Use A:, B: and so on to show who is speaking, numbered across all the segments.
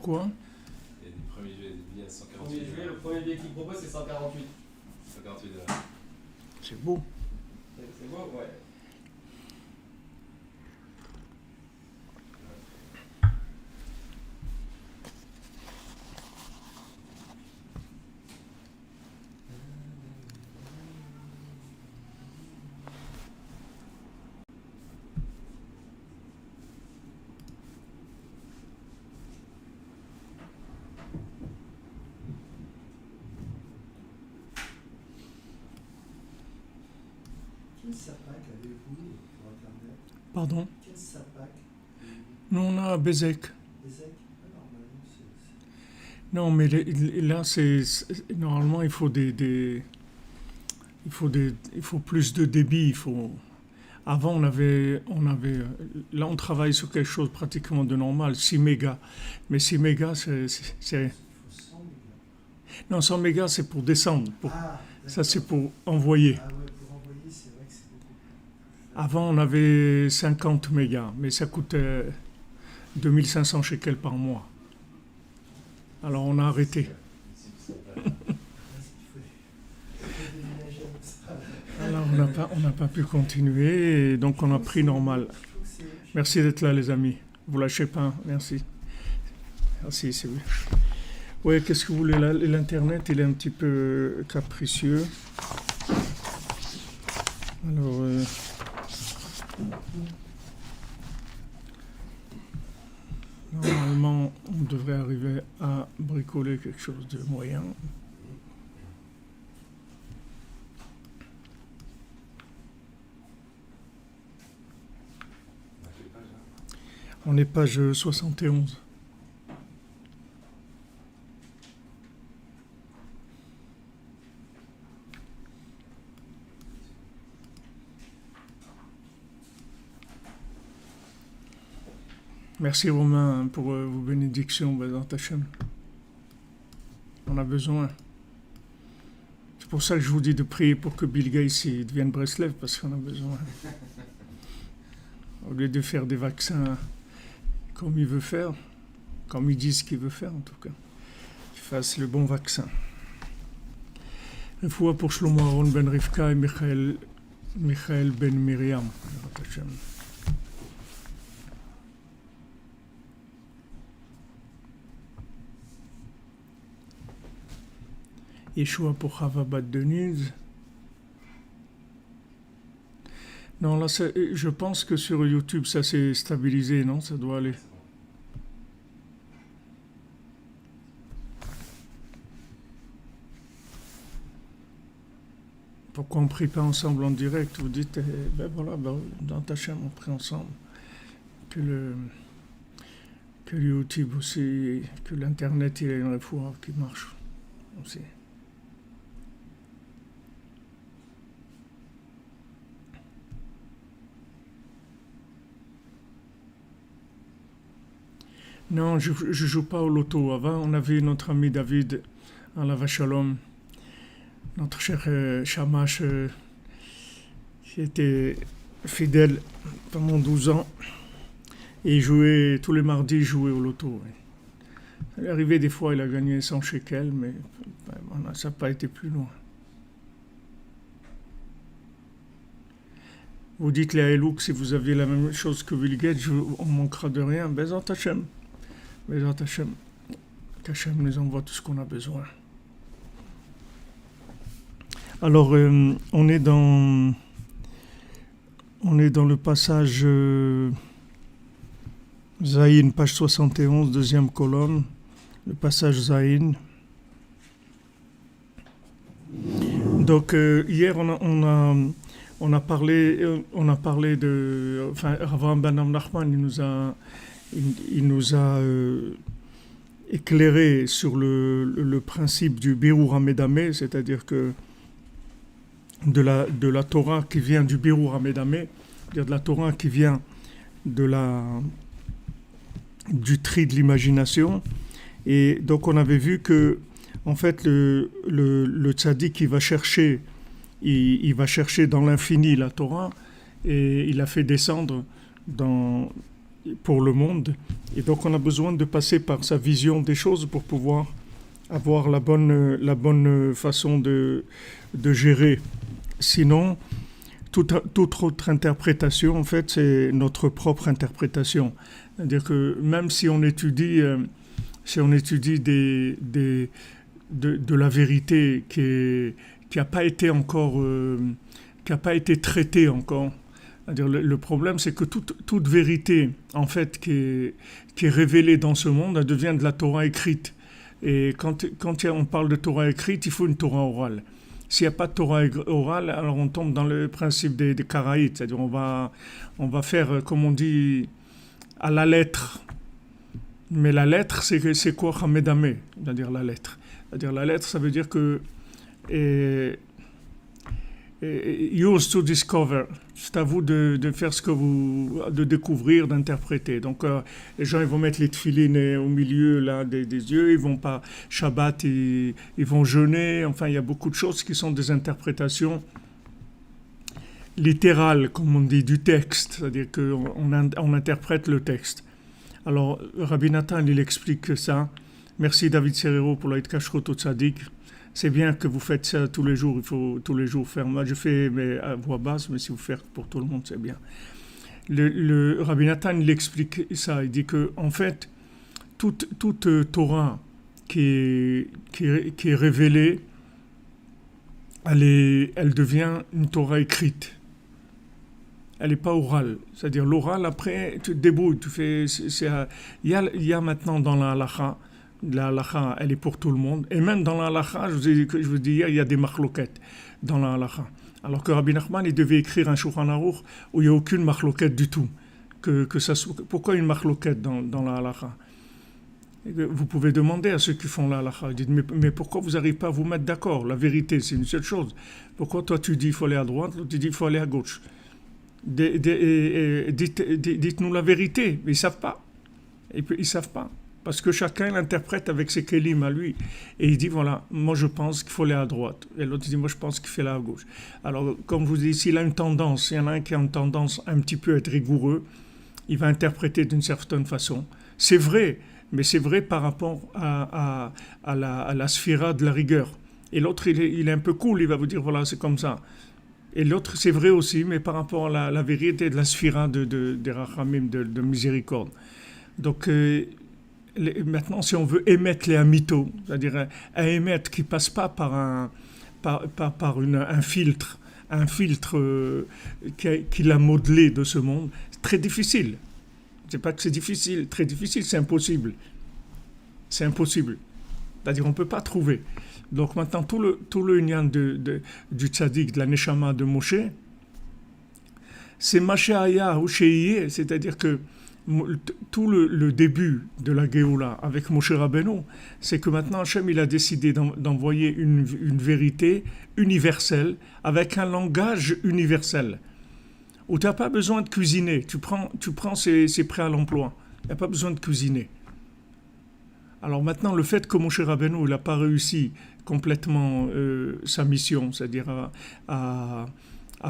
A: Pourquoi?
B: Et le premier billet à 148
C: 1er juillet, le premier billet qu'il propose, c'est 148.
B: 148 $.
A: C'est beau.
C: C'est beau, ouais.
D: Quel SAPAC avez-vous pour Internet?
A: Pardon?
D: Quel SAPAC?
A: Nous, on a Bézek.
D: Bezek? Ah, normalement, c'est...
A: Non, mais là, normalement, il faut il faut plus de débit. Avant, là, on travaille sur quelque chose pratiquement de normal, 6 mégas. Mais 6 mégas,
D: Il faut 100 mégas.
A: non, 100 mégas, c'est pour descendre.
D: Ah,
A: Ça, c'est
D: d'accord.
A: pour envoyer.
D: Ah ouais, pour envoyer, c'est vrai que c'est beaucoup plus.
A: Avant, on avait 50 mégas, mais ça coûtait 2500 shekels par mois. Alors, on a arrêté. Alors, on n'a pas pu continuer, et donc on a pris normal. Merci d'être là, les amis. Vous lâchez pas, merci. Merci, c'est vrai. Oui, qu'est-ce que vous voulez là? L'Internet, il est un petit peu capricieux. Alors, normalement, on devrait arriver à bricoler quelque chose de moyen. On est page 71. Merci Romain pour vos bénédictions, Bezat Hashem. On a besoin. C'est pour ça que je vous dis de prier pour que Bill Gates il devienne Breslev, parce qu'on a besoin. Au lieu de faire des vaccins comme il veut faire, comme ils disent qu'il veut faire en tout cas, qu'il fasse le bon vaccin. Une fois pour Shlomo Aaron ben Rivka et Michael ben Miriam. Bezat Hashem. Yeshua pour Chava Bat Denise. Non, là, je pense que sur YouTube, ça s'est stabilisé, non? Ça doit aller. Pourquoi on ne prie pas ensemble en direct? Vous dites, ben voilà, dans ta chambre, on prie ensemble. Que YouTube aussi, que l'Internet, il y a une réfoua qui marche aussi. Non, je ne joue pas au loto. Avant, on avait notre ami David, Allah Shalom, notre cher Shamash, qui était fidèle pendant 12 ans. Et il jouait, tous les mardis, il jouait au loto. Il est arrivé des fois, il a gagné 100 shekels, mais ça n'a pas été plus loin. Vous dites les Haïlouk, si vous aviez la même chose que Bill Gates, on manquera de rien. Bezat Hashem. Bezat Hashem. Qu'Hachem nous envoie tout ce qu'on a besoin. Alors, on est dans le passage Zayin, page 71, deuxième colonne. Le passage Zayin. Donc, hier, on a parlé de, enfin, Rav Ben Nachman, il nous a éclairé sur le principe du Birur Hamedameh, c'est-à-dire que de la Torah qui vient du Birur Hamedameh, c'est-à-dire de la Torah qui vient du tri de l'imagination. Et donc on avait vu que, en fait, le tzaddik il va chercher dans l'infini la Torah, et il a fait descendre dans pour le monde. Et donc on a besoin de passer par sa vision des choses pour pouvoir avoir la bonne façon de gérer. Sinon, toute autre interprétation, en fait, c'est notre propre interprétation. C'est-à-dire que même si on étudie de la vérité qui n'a pas été encore, qui n'a pas été traitée encore, c'est-à-dire le problème, c'est que toute vérité, en fait, qui est révélée dans ce monde, elle devient de la Torah écrite. Et quand on parle de Torah écrite, il faut une Torah orale. S'il n'y a pas de Torah orale, alors on tombe dans le principe des karaïtes, c'est-à-dire on va faire, comme on dit, à la lettre. Mais la lettre, c'est quoi Hamedame, c'est-à-dire la lettre. C'est-à-dire la lettre, ça veut dire que use to discover. C'est à vous de faire de découvrir, d'interpréter. Donc les gens ils vont mettre les tefilines au milieu là des yeux, ils vont pas Shabbat, ils vont jeûner. Enfin, il y a beaucoup de choses qui sont des interprétations littérales, comme on dit, du texte. C'est-à-dire qu'on interprète le texte. Alors Rabbi Nathan il explique ça. Merci David Serrero pour la Kashrut au Tzadik. C'est bien que vous faites ça tous les jours, il faut tous les jours faire. Moi, je fais à voix basse, mais si vous faites pour tout le monde, c'est bien. Le Rabbi Nathan, il explique ça. Il dit que, en fait, toute Torah qui est révélée, elle devient une Torah écrite. Elle n'est pas orale. C'est-à-dire, l'oral, après, tu te débrouilles. Il y a maintenant dans la halakha, la halakha, elle est pour tout le monde. Et même dans la halakha, je vous dis hier, il y a des machloquettes dans la halakha. Alors que Rabbi Nachman, il devait écrire un Shulchan Aruch où il n'y a aucune machloquette du tout. Pourquoi une machloquette dans la halakha? Vous pouvez demander à ceux qui font la halakha. Dites, mais pourquoi vous n'arrivez pas à vous mettre d'accord? La vérité, c'est une seule chose. Pourquoi toi tu dis qu'il faut aller à droite, l'autre tu dis qu'il faut aller à gauche? Dites-nous la vérité. Mais ils ne savent pas. Ils ne savent pas. Parce que chacun l'interprète avec ses kelim à lui. Et il dit, voilà, moi je pense qu'il faut aller à droite. Et l'autre dit, moi je pense qu'il faut aller à gauche. Alors, comme je vous dis, s'il a une tendance, il y en a un qui a une tendance un petit peu à être rigoureux, il va interpréter d'une certaine façon. C'est vrai, mais c'est vrai par rapport à la sphira de la rigueur. Et l'autre, il est un peu cool, il va vous dire, voilà, c'est comme ça. Et l'autre, c'est vrai aussi, mais par rapport à la vérité de la sphira des rachamim, de miséricorde. Donc, maintenant, si on veut émettre les amitos, c'est-à-dire un émettre qui ne passe pas par un filtre, qui l'a modelé de ce monde, c'est très difficile. C'est pas que c'est difficile, très difficile, c'est impossible. C'est impossible. C'est-à-dire qu'on ne peut pas trouver. Donc maintenant, tout le union du tzaddik, de la neshama de Moshe, c'est Mashéaya ou Sheiye, c'est-à-dire que tout le début de la Géoula avec Moshe Rabbeinu, c'est que maintenant Hachem il a décidé d'envoyer une vérité universelle avec un langage universel où tu n'as pas besoin de cuisiner. Tu prends c'est prêt à l'emploi. Il n'y a pas besoin de cuisiner. Alors maintenant, le fait que Moshe Rabbeinu n'a pas réussi complètement sa mission, c'est-à-dire à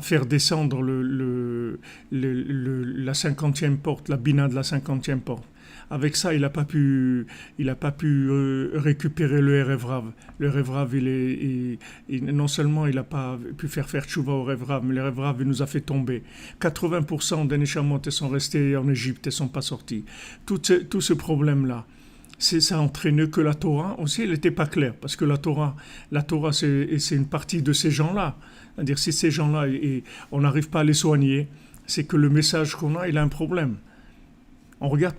A: faire descendre la 50e porte, la bina de la 50e porte. Avec ça, il n'a pas pu récupérer le Erev Rav. Le Erev Rav, non seulement il n'a pas pu faire tchouva au Erev Rav, mais le Erev Rav il nous a fait tomber. 80% des Neshamot sont restés en Égypte et ne sont pas sortis. Tout ce problème-là, ça a entraîné que la Torah aussi, elle n'était pas claire. Parce que la Torah c'est une partie de ces gens-là. C'est-à-dire, si ces gens-là, on n'arrive pas à les soigner, c'est que le message qu'on a, il a un problème. On regarde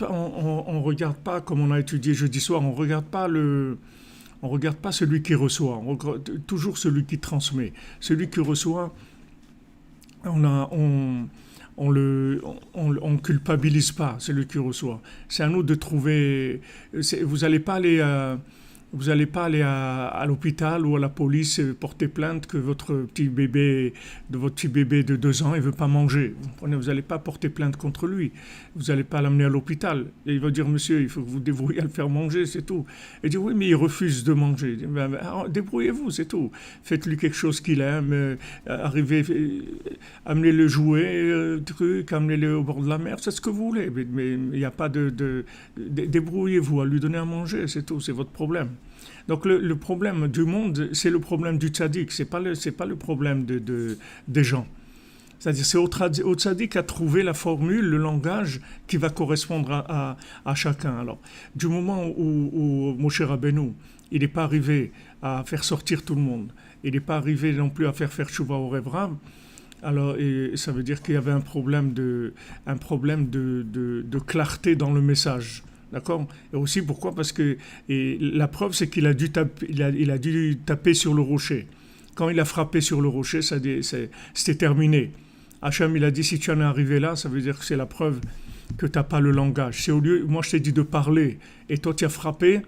A: pas comme on a étudié jeudi soir, on regarde pas celui qui reçoit, on regarde toujours celui qui transmet. Celui qui reçoit, on culpabilise pas celui qui reçoit. C'est à nous de trouver. Vous n'allez pas aller Vous n'allez pas aller à l'hôpital ou à la police porter plainte que votre petit bébé de 2 ans, il ne veut pas manger. Vous n'allez pas porter plainte contre lui. Vous n'allez pas l'amener à l'hôpital. Et il va dire, monsieur, il faut que vous débrouillez à le faire manger, c'est tout. Et il dit, oui, mais il refuse de manger. Il dit, alors, débrouillez-vous, c'est tout. Faites-lui quelque chose qu'il aime. Amenez-le jouer, amenez-le au bord de la mer, c'est ce que vous voulez. Mais il n'y a pas débrouillez-vous à lui donner à manger, c'est tout, c'est votre problème. Donc le problème du monde, c'est le problème du tzaddik, c'est pas le problème des gens. C'est-à-dire c'est au tzaddik à trouver la formule, le langage qui va correspondre à chacun. Alors, du moment où Moshe Rabbeinu, il n'est pas arrivé à faire sortir tout le monde, il n'est pas arrivé non plus à faire tchouva au Rev Rav, alors ça veut dire qu'il y avait un problème de clarté dans le message. D'accord. Et aussi pourquoi? Parce que la preuve c'est qu'il a dû taper sur le rocher. Quand il a frappé sur le rocher, c'était terminé. Hachem il a dit si tu en es arrivé là, ça veut dire que c'est la preuve que tu n'as pas le langage. C'est au lieu, moi je t'ai dit de parler et toi tu as frappé,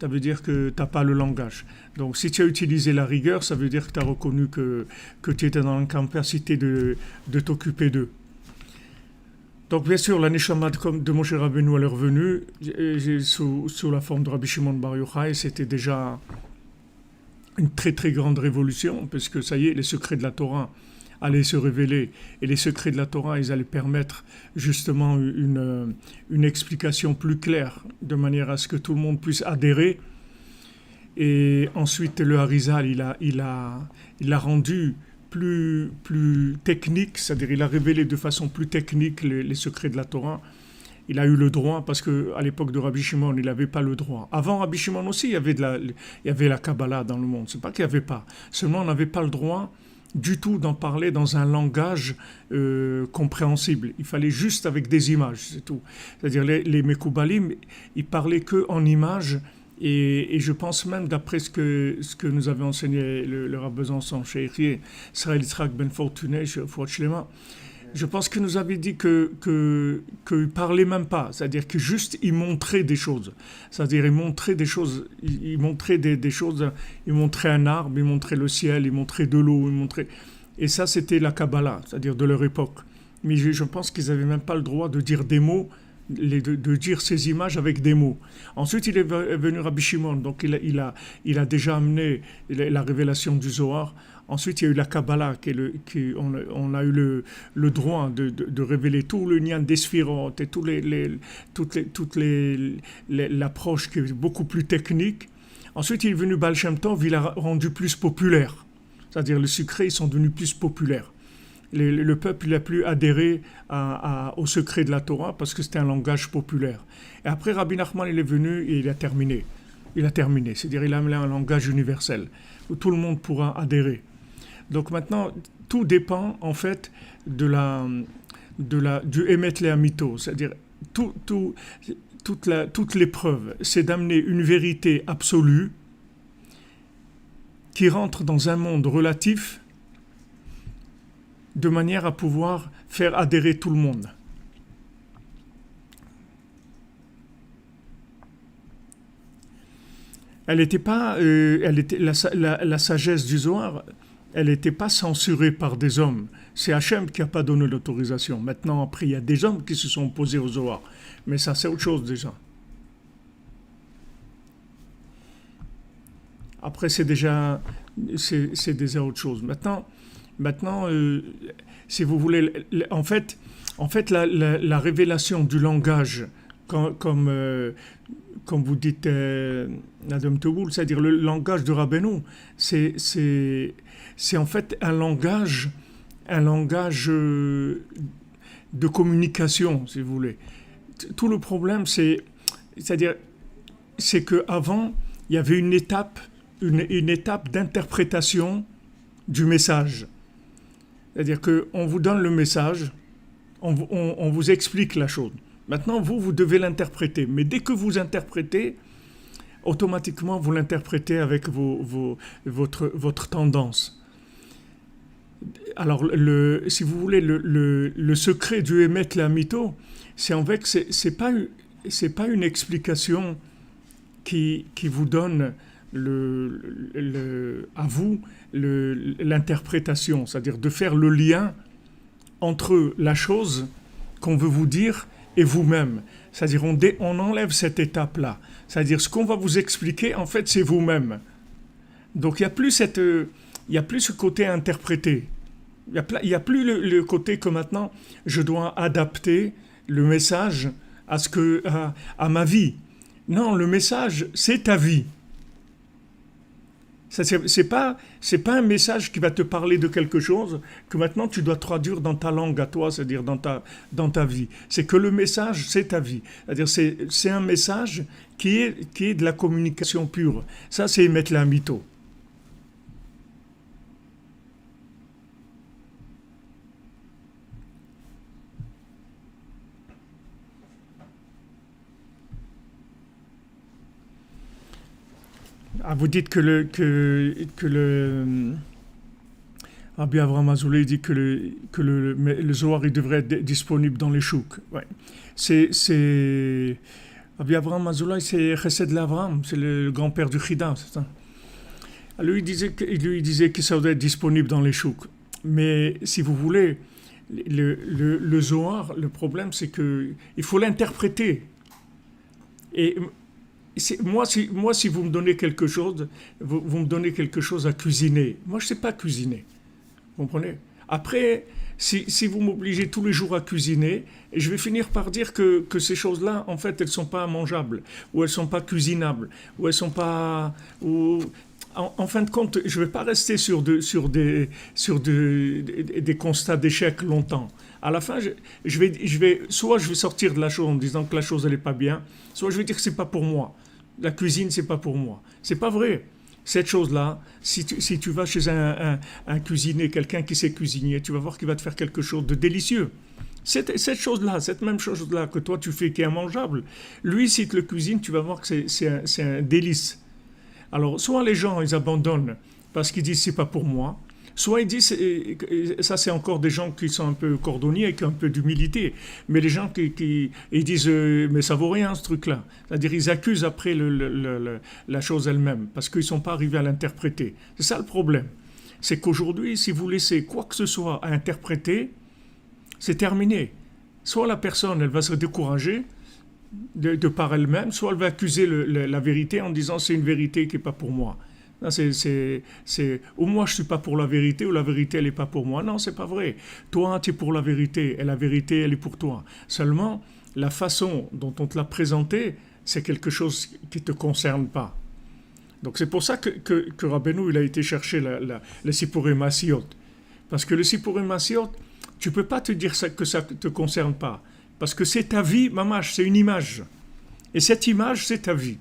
A: ça veut dire que tu n'as pas le langage. Donc si tu as utilisé la rigueur, ça veut dire que tu as reconnu que tu étais dans l'incapacité de t'occuper d'eux. Donc bien sûr, la Neshama de Moshe Rabbeinu elle est revenue sous la forme de Rabbi Shimon Bar Yochai. C'était déjà une très très grande révolution, parce que ça y est, les secrets de la Torah allaient se révéler. Et les secrets de la Torah, ils allaient permettre justement une explication plus claire, de manière à ce que tout le monde puisse adhérer. Et ensuite, le Harizal, il a rendu plus technique, c'est-à-dire il a révélé de façon plus technique les secrets de la Torah. Il a eu le droit, parce qu'à l'époque de Rabbi Shimon, il n'avait pas le droit. Avant Rabbi Shimon aussi, il y avait la Kabbalah dans le monde. C'est pas qu'il n'y avait pas. Seulement, on n'avait pas le droit du tout d'en parler dans un langage compréhensible. Il fallait juste avec des images, c'est tout. C'est-à-dire les Mekoubalim, ils parlaient que en images. Et je pense même, d'après ce que nous avait enseigné le Rav Besançon, chez Israël Yitzhak Ben Fortuné, chez Fouad Shlema, je pense qu'il nous avait dit qu'il ne parlait même pas, c'est-à-dire que juste il montrait des choses. C'est-à-dire il montrait des choses, il montrait des choses, il montrait un arbre, il montrait le ciel, il montrait de l'eau, et ça c'était la Kabbalah, c'est-à-dire de leur époque. Mais je pense qu'ils n'avaient même pas le droit de dire des mots, de dire ces images avec des mots. Ensuite, il est venu Rabbi Shimon, donc il a déjà amené la révélation du Zohar. Ensuite, il y a eu la Kabbalah, on a eu le droit de révéler tout le lien des sphirotes et toute l'approche qui est beaucoup plus technique. Ensuite, il est venu Baal Shem Tov, il a rendu plus populaire. C'est-à-dire, les secrets, ils sont devenus plus populaires. Le peuple n'a plus adhéré au secret de la Torah parce que c'était un langage populaire. Et après, Rabbi Nachman, il est venu et il a terminé. C'est-à-dire il a amené un langage universel où tout le monde pourra adhérer. Donc maintenant, tout dépend en fait du Emet Le'amito. C'est-à-dire toute l'épreuve, c'est d'amener une vérité absolue qui rentre dans un monde relatif de manière à pouvoir faire adhérer tout le monde. La sagesse du Zohar, elle n'était pas censurée par des hommes. C'est Hachem qui n'a pas donné l'autorisation. Maintenant, après, il y a des hommes qui se sont opposés au Zohar. Mais ça, c'est autre chose déjà. Après, c'est déjà autre chose. Maintenant, si vous voulez, en fait, la révélation du langage, comme vous dites, Adam Teboul, c'est-à-dire le langage de Rabbeinu, c'est en fait un langage de communication, si vous voulez. Tout le problème, c'est qu'avant, il y avait une étape d'interprétation du message. C'est-à-dire qu'on vous donne le message, on vous explique la chose. Maintenant, vous devez l'interpréter. Mais dès que vous interprétez, automatiquement, vous l'interprétez avec votre tendance. Alors, si vous voulez, le secret du Emet Le'amito, c'est pas une explication qui vous donne à vous l'interprétation, c'est-à-dire de faire le lien entre la chose qu'on veut vous dire et vous-même. C'est-à-dire on enlève cette étape-là. C'est-à-dire ce qu'on va vous expliquer, en fait, c'est vous-même. Donc il n'y a plus ce côté interprété. Il n'y a plus le côté que maintenant je dois adapter le message à ma vie. Non, le message, c'est ta vie. C'est pas un message qui va te parler de quelque chose que maintenant tu dois traduire dans ta langue à toi, c'est-à-dire dans ta vie. C'est que le message, c'est ta vie. C'est-à-dire c'est un message qui est de la communication pure. Ça, c'est mettre la mytho. Ah, vous dites que le Rabbi Avraham Azoulay dit que le Zohar il devrait être disponible dans les chouks. Ouais. Rabbi Avraham Azoulay, c'est Chesed l'Avraham, c'est le grand-père du Chida, c'est ça. Lui, il disait que ça doit être disponible dans les chouks. Mais si vous voulez, le Zohar, le problème, c'est qu'il faut l'interpréter. Et moi, si vous me donnez quelque chose, vous me donnez quelque chose à cuisiner. Moi, je ne sais pas cuisiner. Vous comprenez? Après, si vous m'obligez tous les jours à cuisiner, je vais finir par dire que ces choses-là, en fait, elles ne sont pas mangeables, ou elles ne sont pas cuisinables, ou elles ne sont pas... En fin de compte, je ne vais pas rester sur des constats d'échec longtemps. À la fin, soit je vais sortir de la chose en disant que la chose, elle n'est pas bien, soit je vais dire que ce n'est pas pour moi. La cuisine, c'est pas pour moi. C'est pas vrai. Cette chose-là, si tu vas chez un cuisinier, quelqu'un qui sait cuisiner, tu vas voir qu'il va te faire quelque chose de délicieux. Cette chose-là, cette même chose-là que toi tu fais qui est immangeable, lui, s'il te le cuisine, tu vas voir que c'est un délice. Alors, soit les gens, ils abandonnent parce qu'ils disent c'est pas pour moi, soit ils disent, ça c'est encore des gens qui sont un peu cordonniers, qui ont un peu d'humilité, mais les gens qui ils disent mais ça vaut rien ce truc-là. C'est-à-dire ils accusent après la chose elle-même, parce qu'ils ne sont pas arrivés à l'interpréter. C'est ça le problème. C'est qu'aujourd'hui, si vous laissez quoi que ce soit à interpréter, c'est terminé. Soit la personne, elle va se décourager de par elle-même, soit elle va accuser la vérité en disant c'est une vérité qui n'est pas pour moi. Là, ou moi je ne suis pas pour la vérité, ou la vérité elle n'est pas pour moi. Non, c'est pas vrai. Toi, tu es pour la vérité, et la vérité elle est pour toi. Seulement, la façon dont on te l'a présenté, c'est quelque chose qui ne te concerne pas. Donc c'est pour ça que Rabbeinu il a été chercher le Sipurim Masiyot. Parce que le Sipurim Masiyot, tu ne peux pas te dire que ça ne te concerne pas. Parce que c'est ta vie, mamash, c'est une image. Et cette image, c'est ta vie.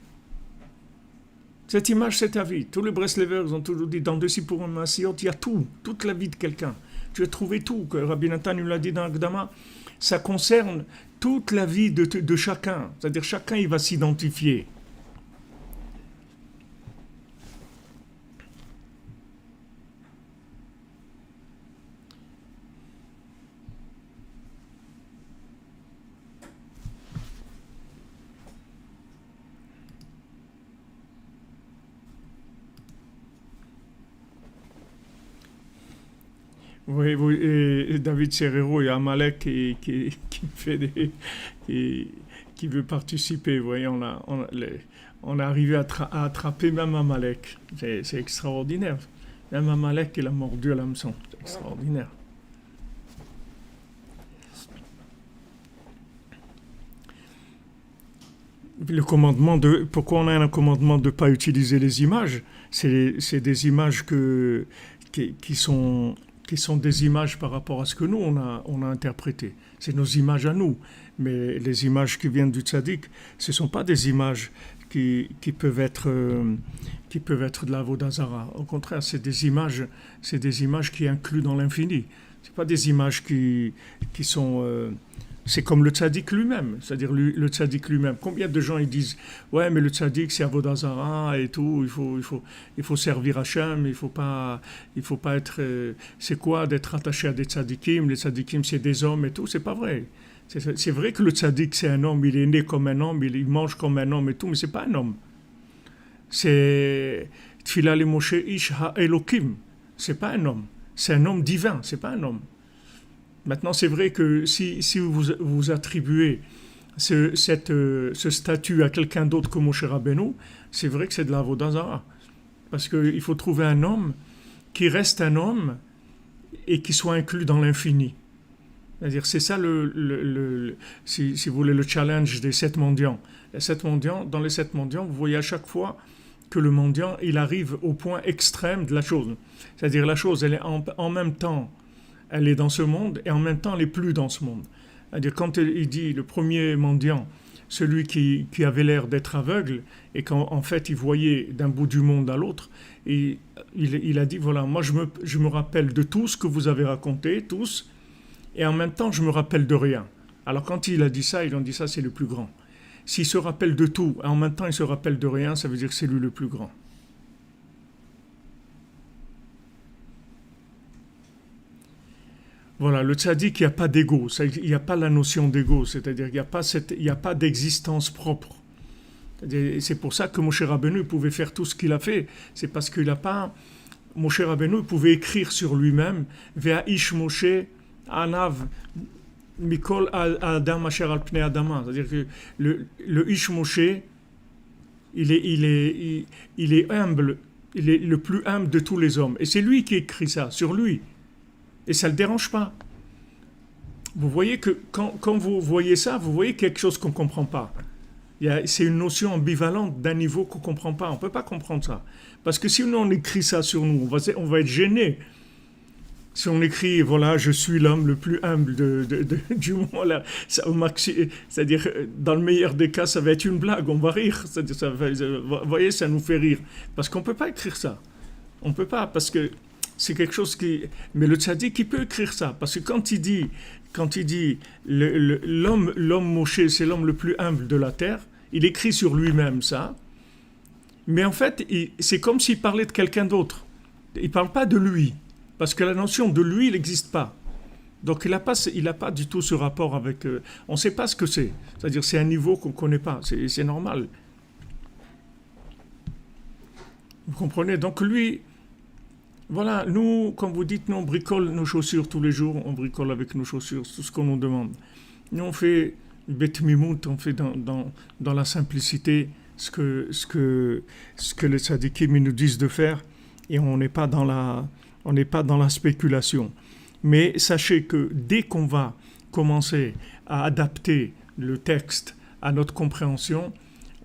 A: Cette image, c'est ta vie. Tous les Breslevers ont toujours dit, dans le Sipurim Masiyot, il y a tout, toute la vie de quelqu'un. Tu vas trouver tout, que Rabbi Nathan nous l'a dit dans Akdama, ça concerne toute la vie de chacun. C'est-à-dire, chacun, il va s'identifier. Oui, et David Serrero, il y a Amalek qui veut participer. Vous voyez, on est arrivé à attraper même Amalek. C'est extraordinaire. Même Amalek, il a mordu à l'hameçon. C'est extraordinaire. Le commandement pourquoi on a un commandement de ne pas utiliser les images? C'est des images qui sont des images par rapport à ce que nous, on a interprété. C'est nos images à nous. Mais les images qui viennent du tzaddik, ce ne sont pas des images qui peuvent être de la Avodah Zara. Au contraire, c'est des images qui incluent dans l'infini. Ce pas des images qui sont... c'est comme le tzaddik lui-même, c'est-à-dire le tzaddik lui-même. Combien de gens ils disent « Ouais, mais le tzaddik, c'est Avodah Zara et tout, il faut servir Hachem, il faut pas être... c'est quoi d'être attaché à des tzaddikim? Les tzaddikim, c'est des hommes et tout. » C'est pas vrai. C'est vrai que le tzaddik, c'est un homme, il est né comme un homme, il mange comme un homme et tout, mais c'est pas un homme. C'est Tfila le Moshe Ish Ha-Elokim. C'est pas un homme. C'est un homme divin, c'est pas un homme. Maintenant, c'est vrai que si vous attribuez ce statut à quelqu'un d'autre que Moshe Rabbeinu, c'est vrai que c'est de la Avodah Zarah. Parce qu'il faut trouver un homme qui reste un homme et qui soit inclus dans l'infini. C'est-à-dire, c'est ça si vous voulez, le challenge des 7 mendiants. Dans les 7 mendiants, vous voyez à chaque fois que le mendiant, il arrive au point extrême de la chose. C'est-à-dire, la chose, elle est en même temps, elle est dans ce monde et en même temps, elle n'est plus dans ce monde. C'est-à-dire, quand il dit le premier mendiant, celui qui avait l'air d'être aveugle et qu'en fait, il voyait d'un bout du monde à l'autre, et il a dit, voilà, moi, je me rappelle de tout ce que vous avez raconté, tous, et en même temps, je me rappelle de rien. Alors, quand il a dit ça, ils ont dit ça, c'est le plus grand. S'il se rappelle de tout, et en même temps, il se rappelle de rien, ça veut dire que c'est lui le plus grand. Voilà, le tzaddik, il n'y a pas d'ego, il n'y a pas la notion d'ego, c'est-à-dire qu'il n'y a pas d'existence propre. C'est pour ça que Moshe Rabbeinu pouvait faire tout ce qu'il a fait. C'est parce qu'il n'a pas... Moshe Rabbeinu pouvait écrire sur lui-même « Vea ish Moshe anav mikol adam asher al pnei adama ». C'est-à-dire que le ish Moshe, il est humble, il est le plus humble de tous les hommes. Et c'est lui qui écrit ça, sur lui. Et ça ne le dérange pas. Vous voyez que quand vous voyez ça, vous voyez quelque chose qu'on ne comprend pas. C'est une notion ambivalente d'un niveau qu'on ne comprend pas. On ne peut pas comprendre ça. Parce que si on écrit ça sur nous, on va être gêné. Si on écrit, voilà, je suis l'homme le plus humble du monde, là, c'est-à-dire, dans le meilleur des cas, ça va être une blague, on va rire. Vous voyez, ça nous fait rire. Parce qu'on ne peut pas écrire ça. On ne peut pas, parce que c'est quelque chose qui... Mais le tzaddik, il peut écrire ça. Parce que quand il dit l'homme Moshe, c'est l'homme le plus humble de la terre, il écrit sur lui-même ça. Mais en fait, c'est comme s'il parlait de quelqu'un d'autre. Il ne parle pas de lui. Parce que la notion de lui, il n'existe pas. Donc il n'a pas du tout ce rapport avec... on ne sait pas ce que c'est. C'est-à-dire c'est un niveau qu'on ne connaît pas. C'est normal. Vous comprenez? Donc lui... Voilà, nous, comme vous dites, nous on bricole nos chaussures tous les jours, on bricole avec nos chaussures, tout ce qu'on nous demande. Nous on fait bet mimout, on fait dans la simplicité ce que les tzadikim nous disent de faire, et on n'est pas dans la spéculation. Mais sachez que dès qu'on va commencer à adapter le texte à notre compréhension,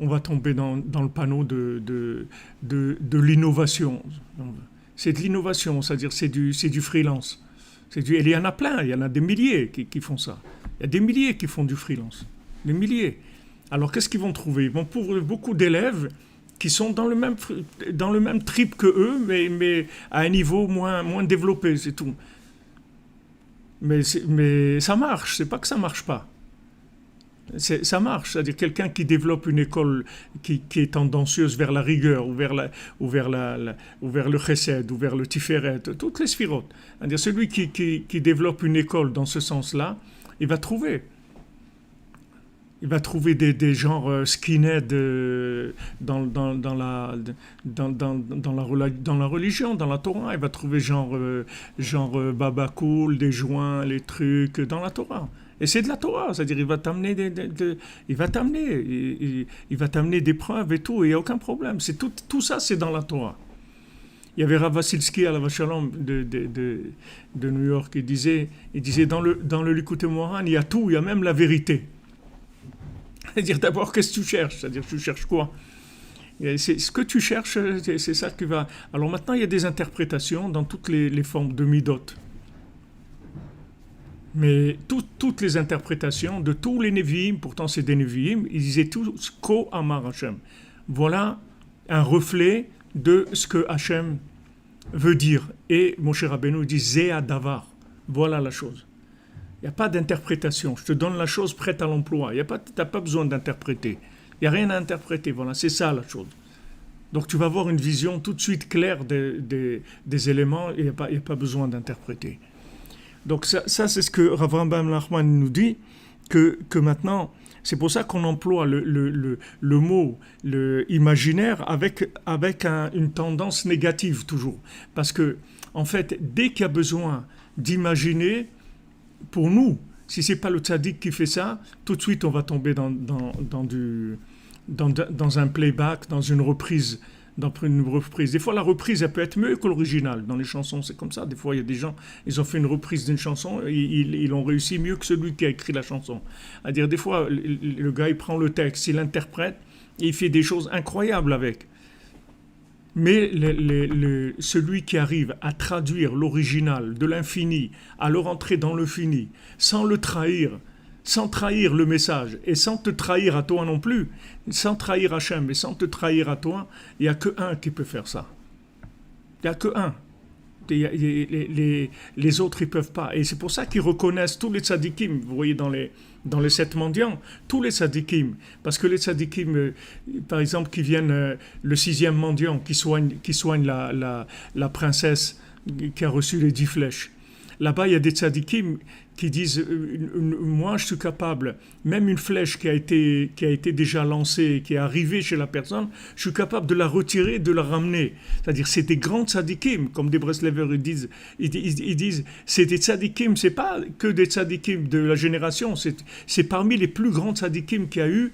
A: on va tomber dans le panneau de l'innovation. C'est de l'innovation, c'est-à-dire c'est du freelance. Et il y en a plein, il y en a des milliers qui font ça. Il y a des milliers qui font du freelance. Des milliers. Alors qu'est-ce qu'ils vont trouver? Ils vont trouver beaucoup d'élèves qui sont dans le même trip que eux, mais à un niveau moins développé, c'est tout. Mais ça marche, c'est pas que ça marche pas. Ça marche, c'est-à-dire quelqu'un qui développe une école qui est tendancieuse vers la rigueur, ou vers le chesed, ou vers le tiferet, toutes les sphirotes. C'est-à-dire celui qui développe une école dans ce sens-là, il va trouver des genres skinhead dans la religion, dans la Torah. Il va trouver genre baba cool, des joints, les trucs dans la Torah. Et c'est de la Torah, c'est-à-dire il va t'amener il va t'amener des preuves et tout, et il n'y a aucun problème. Tout ça, c'est dans la Torah. Il y avait Rav Vasilski à la Vachalom de New York, il disait dans le Likutei Moharan, il y a tout, il y a même la vérité. C'est-à-dire d'abord, qu'est-ce que tu cherches? C'est-à-dire tu cherches quoi? C'est ce que tu cherches, c'est ça qui va... Alors maintenant, il y a des interprétations dans toutes les formes de midot. Mais toutes les interprétations de tous les Nevi'im, pourtant c'est des Nevi'im, ils disaient tous Ko Amar Hashem. Voilà un reflet de ce que Hashem veut dire. Et Moshe Rabbeinu dit Zéa Davar. Voilà la chose. Il n'y a pas d'interprétation. Je te donne la chose prête à l'emploi. Tu n'as pas besoin d'interpréter. Il n'y a rien à interpréter. Voilà, c'est ça la chose. Donc tu vas avoir une vision tout de suite claire des éléments et il n'y a pas besoin d'interpréter. Donc ça c'est ce que Rav Rambam Nachman nous dit, que maintenant, c'est pour ça qu'on emploie le mot imaginaire avec une tendance négative toujours. Parce que, en fait, dès qu'il y a besoin d'imaginer, pour nous, si ce n'est pas le tzaddik qui fait ça, tout de suite on va tomber dans un playback, dans une reprise. Des fois, la reprise, elle peut être mieux que l'original. Dans les chansons, c'est comme ça. Des fois, il y a des gens, ils ont fait une reprise d'une chanson et ils ont réussi mieux que celui qui a écrit la chanson. C'est-à-dire, des fois, le gars, il prend le texte, il l'interprète et il fait des choses incroyables avec. Mais celui qui arrive à traduire l'original de l'infini, à le rentrer dans le fini, sans le trahir, sans trahir le message et sans te trahir à toi non plus, sans trahir Hachem et sans te trahir à toi, il n'y a que un qui peut faire ça. Il n'y a que un. Les autres, ils ne peuvent pas. Et c'est pour ça qu'ils reconnaissent tous les tzadikim, vous voyez dans les 7 mendiants, tous les tzadikim. Parce que les tzadikim, par exemple, qui viennent, le 6e mendiant, qui soigne la princesse qui a reçu les 10 flèches. Là-bas, il y a des tzadikim qui disent moi, je suis capable, même une flèche qui a été déjà lancée, qui est arrivée chez la personne, je suis capable de la retirer, de la ramener. C'est-à-dire, c'est des grands tzadikim, comme des Breslevers ils disent, c'est des tzadikim, c'est pas que des tzadikim de la génération, c'est parmi les plus grands tzadikim qu'il y a eu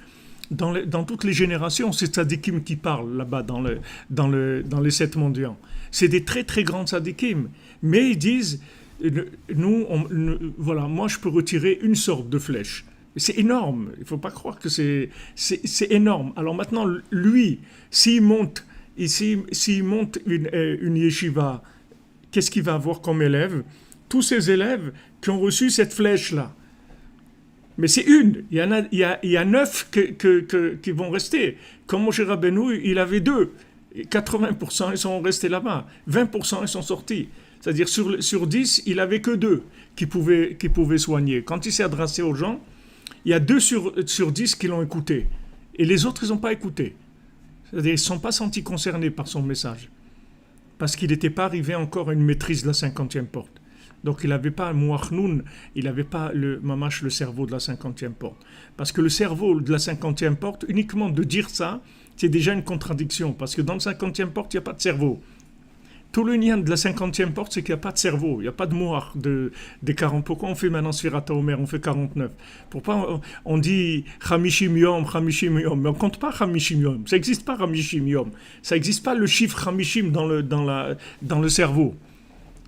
A: dans toutes les générations, c'est tzadikim qui parlent là-bas dans les 7 mendiants. C'est des très très grands tzadikim, mais ils disent voilà, moi je peux retirer une sorte de flèche. C'est énorme, il ne faut pas croire que c'est énorme. Alors maintenant, lui, s'il monte une yeshiva, qu'est-ce qu'il va avoir comme élève? Tous ces élèves qui ont reçu cette flèche-là. Mais c'est une, il y a 9 qui vont rester. Comme Moshe Rabbeinu, il avait 2. 80% ils sont restés là-bas, 20% ils sont sortis. C'est-à-dire sur 10, il n'avait que 2 qui pouvaient soigner. Quand il s'est adressé aux gens, il y a 2 sur 10 qui l'ont écouté. Et les autres, ils n'ont pas écouté. C'est-à-dire qu'ils ne se sont pas sentis concernés par son message. Parce qu'il n'était pas arrivé encore à une maîtrise de la 50e porte. Donc il n'avait pas Mouachnoun, il n'avait pas le cerveau de la 50e porte. Parce que le cerveau de la 50e porte, uniquement de dire ça, c'est déjà une contradiction. Parce que dans la 50e porte, il n'y a pas de cerveau. Tout le lien de la 50e porte, c'est qu'il n'y a pas de cerveau, il n'y a pas de moire des 40. Pourquoi on fait maintenant Sfirat HaOmer, on fait 49? Pourquoi on dit Chamishim Yom, mais on ne compte pas Chamishim Yom. Ça n'existe pas Chamishim Yom. Ça n'existe pas le chiffre Chamishim dans le cerveau.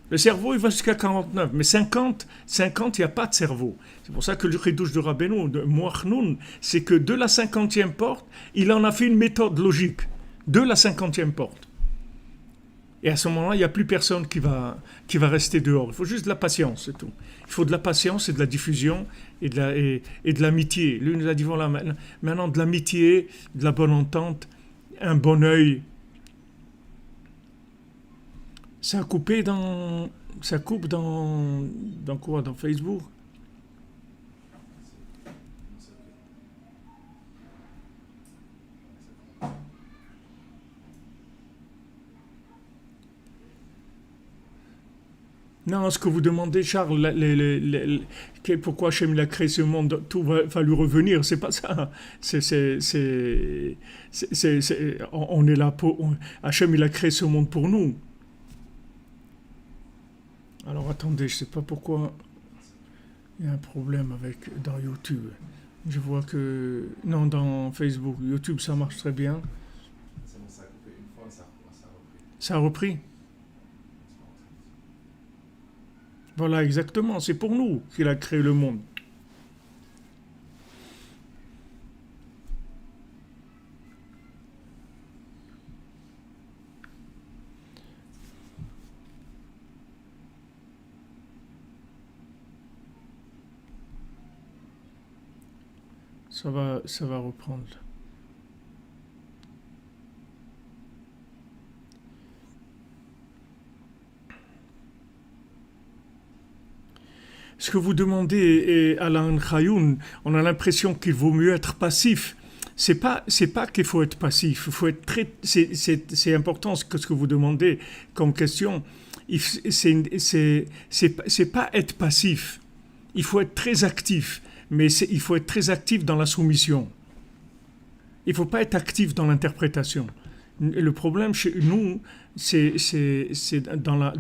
A: Le cerveau, il va jusqu'à 49, mais 50, il n'y a pas de cerveau. C'est pour ça que le chidouche de Rabbeinu, de Mouachnoun, c'est que de la 50e porte, il en a fait une méthode logique. De la 50e porte. Et à ce moment-là, il n'y a plus personne qui va rester dehors. Il faut juste de la patience, c'est tout. Il faut de la patience et de la diffusion et de l'amitié. Lui nous a dit, voilà, maintenant de l'amitié, de la bonne entente, un bon œil. Ça coupe dans quoi? Dans Facebook? Non, ce que vous demandez, Charles, pourquoi Hachem a créé ce monde, tout va lui revenir, c'est pas ça. On est là pour... Hachem, il a créé ce monde pour nous. Alors attendez, je sais pas pourquoi il y a un problème dans YouTube. Je vois que... Non, dans Facebook. YouTube, ça marche très bien.
B: C'est bon, ça a coupé une fois, ça a repris.
A: Ça a repris? Voilà, exactement. C'est pour nous qu'il a créé le monde. Ça va reprendre. Ce que vous demandez, Alain Chayoun, on a l'impression qu'il vaut mieux être passif. C'est pas qu'il faut être passif. Il faut être c'est important ce que vous demandez comme question. C'est pas être passif. Il faut être très actif. Mais il faut être très actif dans la soumission. Il ne faut pas être actif dans l'interprétation. Le problème chez nous, c'est dans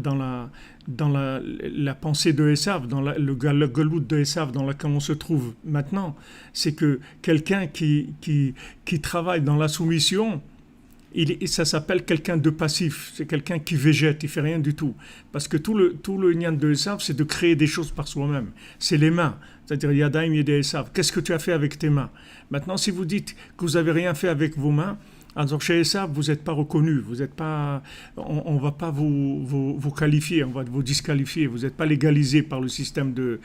A: la pensée de Esav, dans le galout de Esav dans laquelle on se trouve maintenant. C'est que quelqu'un qui travaille dans la soumission, ça s'appelle quelqu'un de passif. C'est quelqu'un qui végète, il ne fait rien du tout. Parce que tout le nian de Esav, c'est de créer des choses par soi-même. C'est les mains. C'est-à-dire, Yadaim Yedei Esav. Qu'est-ce que tu as fait avec tes mains? Maintenant, si vous dites que vous n'avez rien fait avec vos mains, alors chez Esav, vous n'êtes pas reconnu, vous êtes pas, on ne va pas vous qualifier, on va vous disqualifier, vous n'êtes pas légalisé par le système de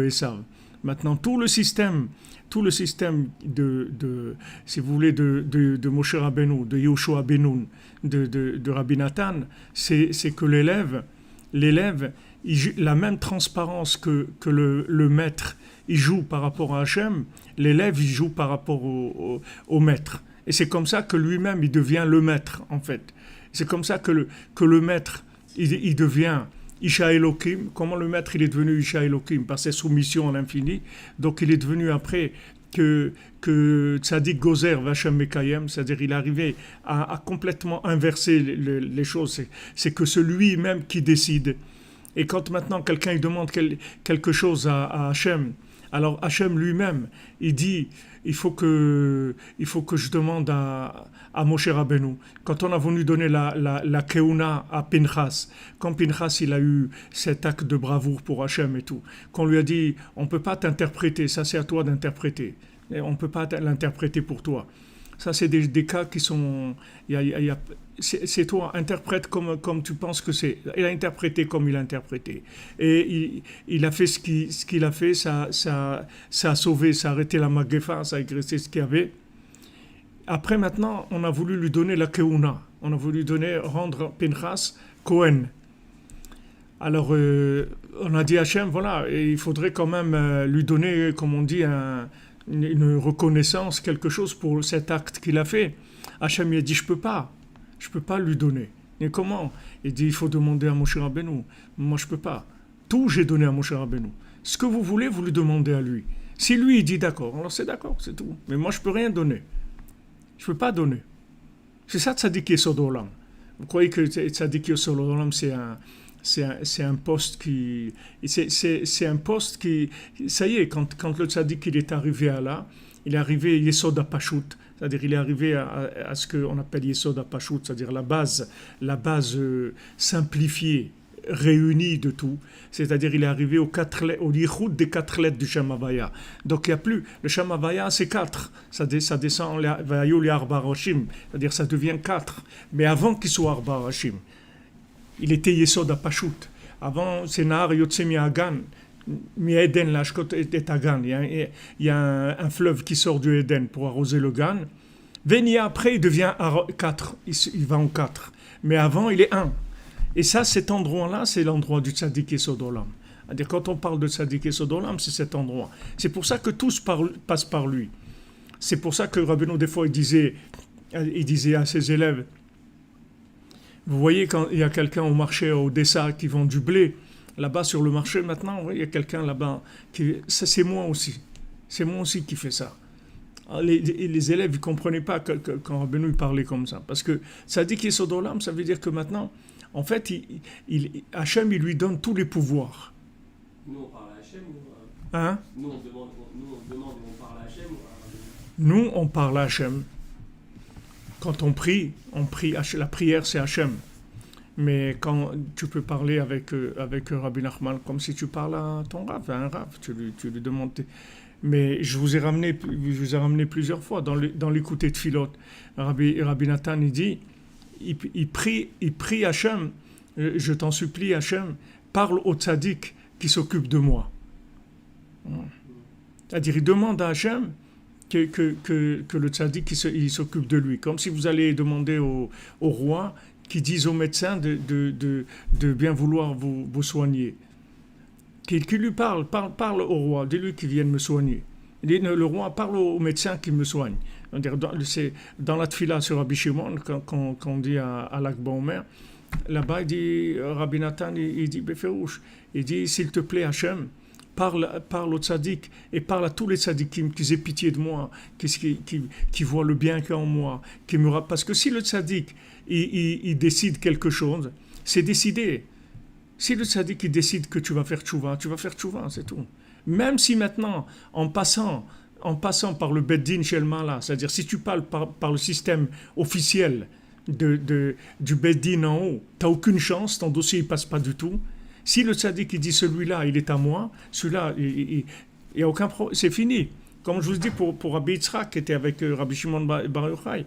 A: Esav. Maintenant, tout le système si vous voulez, de Moshe Rabbeinu, de Yoshua Benoun, de Rabbi Nathan, c'est que l'élève, la même transparence que le maître, il joue par rapport à Hachem, l'élève, il joue par rapport au maître. Et c'est comme ça que lui-même, il devient le maître, en fait. C'est comme ça que le maître, il devient Isha Elohim. Comment le maître, il est devenu Isha Elohim? Par ses soumissions à l'infini. Donc, il est devenu après que Tzadik Gozer Vachem Mekayem, c'est-à-dire il est arrivé à complètement inverser les choses. C'est que c'est lui-même qui décide. Et quand maintenant quelqu'un il demande quelque chose à Hachem, alors Hachem lui-même, il dit, il faut que je demande à Moshe Rabbeinu. Quand on a voulu donner la keuna à Pinchas, quand Pinchas il a eu cet acte de bravoure pour Hachem et tout, qu'on lui a dit, on ne peut pas t'interpréter, ça c'est à toi d'interpréter. Et on ne peut pas l'interpréter pour toi. Ça, c'est des cas qui sont... c'est toi, interprète comme tu penses que c'est. Il a interprété comme il a interprété. Et il a fait ce qu'il a fait, ça a sauvé, ça a arrêté la Magéfa, ça a agressé ce qu'il y avait. Après, maintenant, on a voulu lui donner la Keuna. On a voulu rendre Pinchas Cohen. Alors, on a dit à Hachem, voilà, et il faudrait quand même lui donner, comme on dit, une reconnaissance, quelque chose pour cet acte qu'il a fait. Hachem il a dit, je peux pas lui donner. Et comment? Il dit, il faut demander à Moshe Rabbeinu. Moi, je peux pas. Tout, j'ai donné à Moshe Rabbeinu. Ce que vous voulez, vous lui demandez à lui. Si lui, il dit d'accord, alors c'est d'accord, c'est tout. Mais moi, je peux rien donner. Je peux pas donner. C'est ça, Tzadik Yesod Olam. Vous croyez que Tzadik Yesod Olam, c'est un poste qui... C'est un poste qui... Ça y est, quand le tzaddik il est arrivé à là, il est arrivé Yesod HaPashut, c'est-à-dire il est arrivé à ce qu'on appelle Yesod HaPashut, c'est-à-dire la base simplifiée, réunie de tout, c'est-à-dire il est arrivé au yichud des 4 lettres du Shem Havaya. Donc il n'y a plus, le Shem Havaya c'est 4, ça descend, c'est-à-dire ça devient 4, mais avant qu'il soit Arba Rashim, il était Yesod HaPashut. Avant, c'est Nahar Yotze Mi-Hagan, Mi-Eden, l'Ashkot et Hagan. Il y a un fleuve qui sort du Eden pour arroser le Gan. Veni après, il devient 4. Il va en 4. Mais avant, il est 1. Et ça, cet endroit-là, c'est l'endroit du Tzadik Yesod Olam. C'est-à-dire, quand on parle de Tzadik Yesod Olam, c'est cet endroit. C'est pour ça que tous passent par lui. C'est pour ça que Rabbeinu, des fois, il disait à ses élèves, vous voyez, quand il y a quelqu'un au marché à Odessa qui vend du blé, là-bas sur le marché maintenant, il y a quelqu'un là-bas ça, c'est moi aussi. C'est moi aussi qui fais ça. Les élèves ne comprenaient pas quand Rabbeinu parlait comme ça. Parce que ça dit qu'il est Yesod Olam, ça veut dire que maintenant, en fait, Hachem, il lui donne tous les pouvoirs.
C: Nous, on parle à Hachem ou
A: Hein?
C: Nous, on demande et on parle à Hachem ou à...
A: Nous, on parle à Hachem. Quand on prie, la prière c'est Hachem. Mais quand tu peux parler avec Rabbi Nachman, comme si tu parles à ton Rav, à un Rav, tu lui demandes. Mais je vous ai ramené plusieurs fois dans l'écouté de Philot. Rabbi Nathan, il dit, il prie Hachem, je t'en supplie Hachem, parle au tzaddik qui s'occupe de moi. C'est-à-dire, il demande à Hachem que le tzaddik il s'occupe de lui. Comme si vous allez demander au roi qui dise au médecin de bien vouloir vous soigner. Qu'il lui parle au roi, dis-lui qu'il vienne me soigner. Le roi parle au médecin qui me soigne. C'est dans la tfila sur Rabbi Shimon, quand on dit à Lag BaOmer, là-bas, il dit, Rabbi Nathan, il dit, Beferouche, il dit, s'il te plaît, Hachem, parle au tzaddik et parle à tous les tzaddikim qu'ils aient pitié de moi, qui voient le bien qu'il y a en moi. Parce que si le tzaddik, il décide quelque chose, c'est décidé. Si le tzaddik il décide que tu vas faire tchouva, c'est tout. Même si maintenant, en passant par le Beddin chez le Mala, c'est-à-dire si tu parles par le système officiel du Beddin en haut, tu n'as aucune chance, ton dossier ne passe pas du tout. Si le tzaddik il dit celui-là, il est à moi, celui-là, il n'y a aucun problème, c'est fini. Comme je vous dis pour Rabbi Yitzhak, qui était avec Rabbi Shimon Bar Yochai,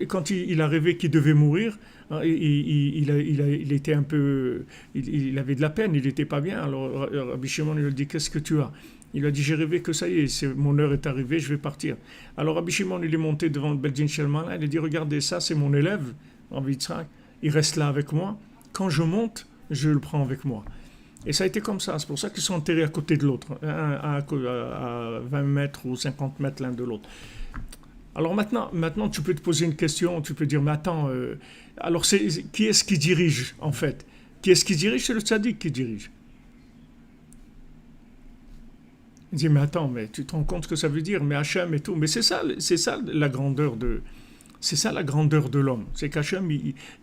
A: quand il a rêvé qu'il devait mourir, il était un peu, il avait de la peine, il n'était pas bien. Alors Rabbi Shimon lui a dit, qu'est-ce que tu as? Il a dit, j'ai rêvé que ça y est, mon heure est arrivée, je vais partir. Alors Rabbi Shimon, il est monté devant le Beddin Shelman, il a dit, regardez, ça c'est mon élève, Rabbi Yitzhak, il reste là avec moi. Quand je monte, je le prends avec moi. Et ça a été comme ça. C'est pour ça qu'ils sont enterrés à côté de l'autre, à 20 mètres ou 50 mètres l'un de l'autre. Alors maintenant, tu peux te poser une question, tu peux dire, mais attends, alors qui est-ce qui dirige en fait? Qui est-ce qui dirige? C'est le tzaddik qui dirige. Il dit, mais attends, mais tu te rends compte ce que ça veut dire? Mais Hachem et tout. Mais c'est ça la grandeur de... C'est ça la grandeur de l'homme. C'est qu'Hachem,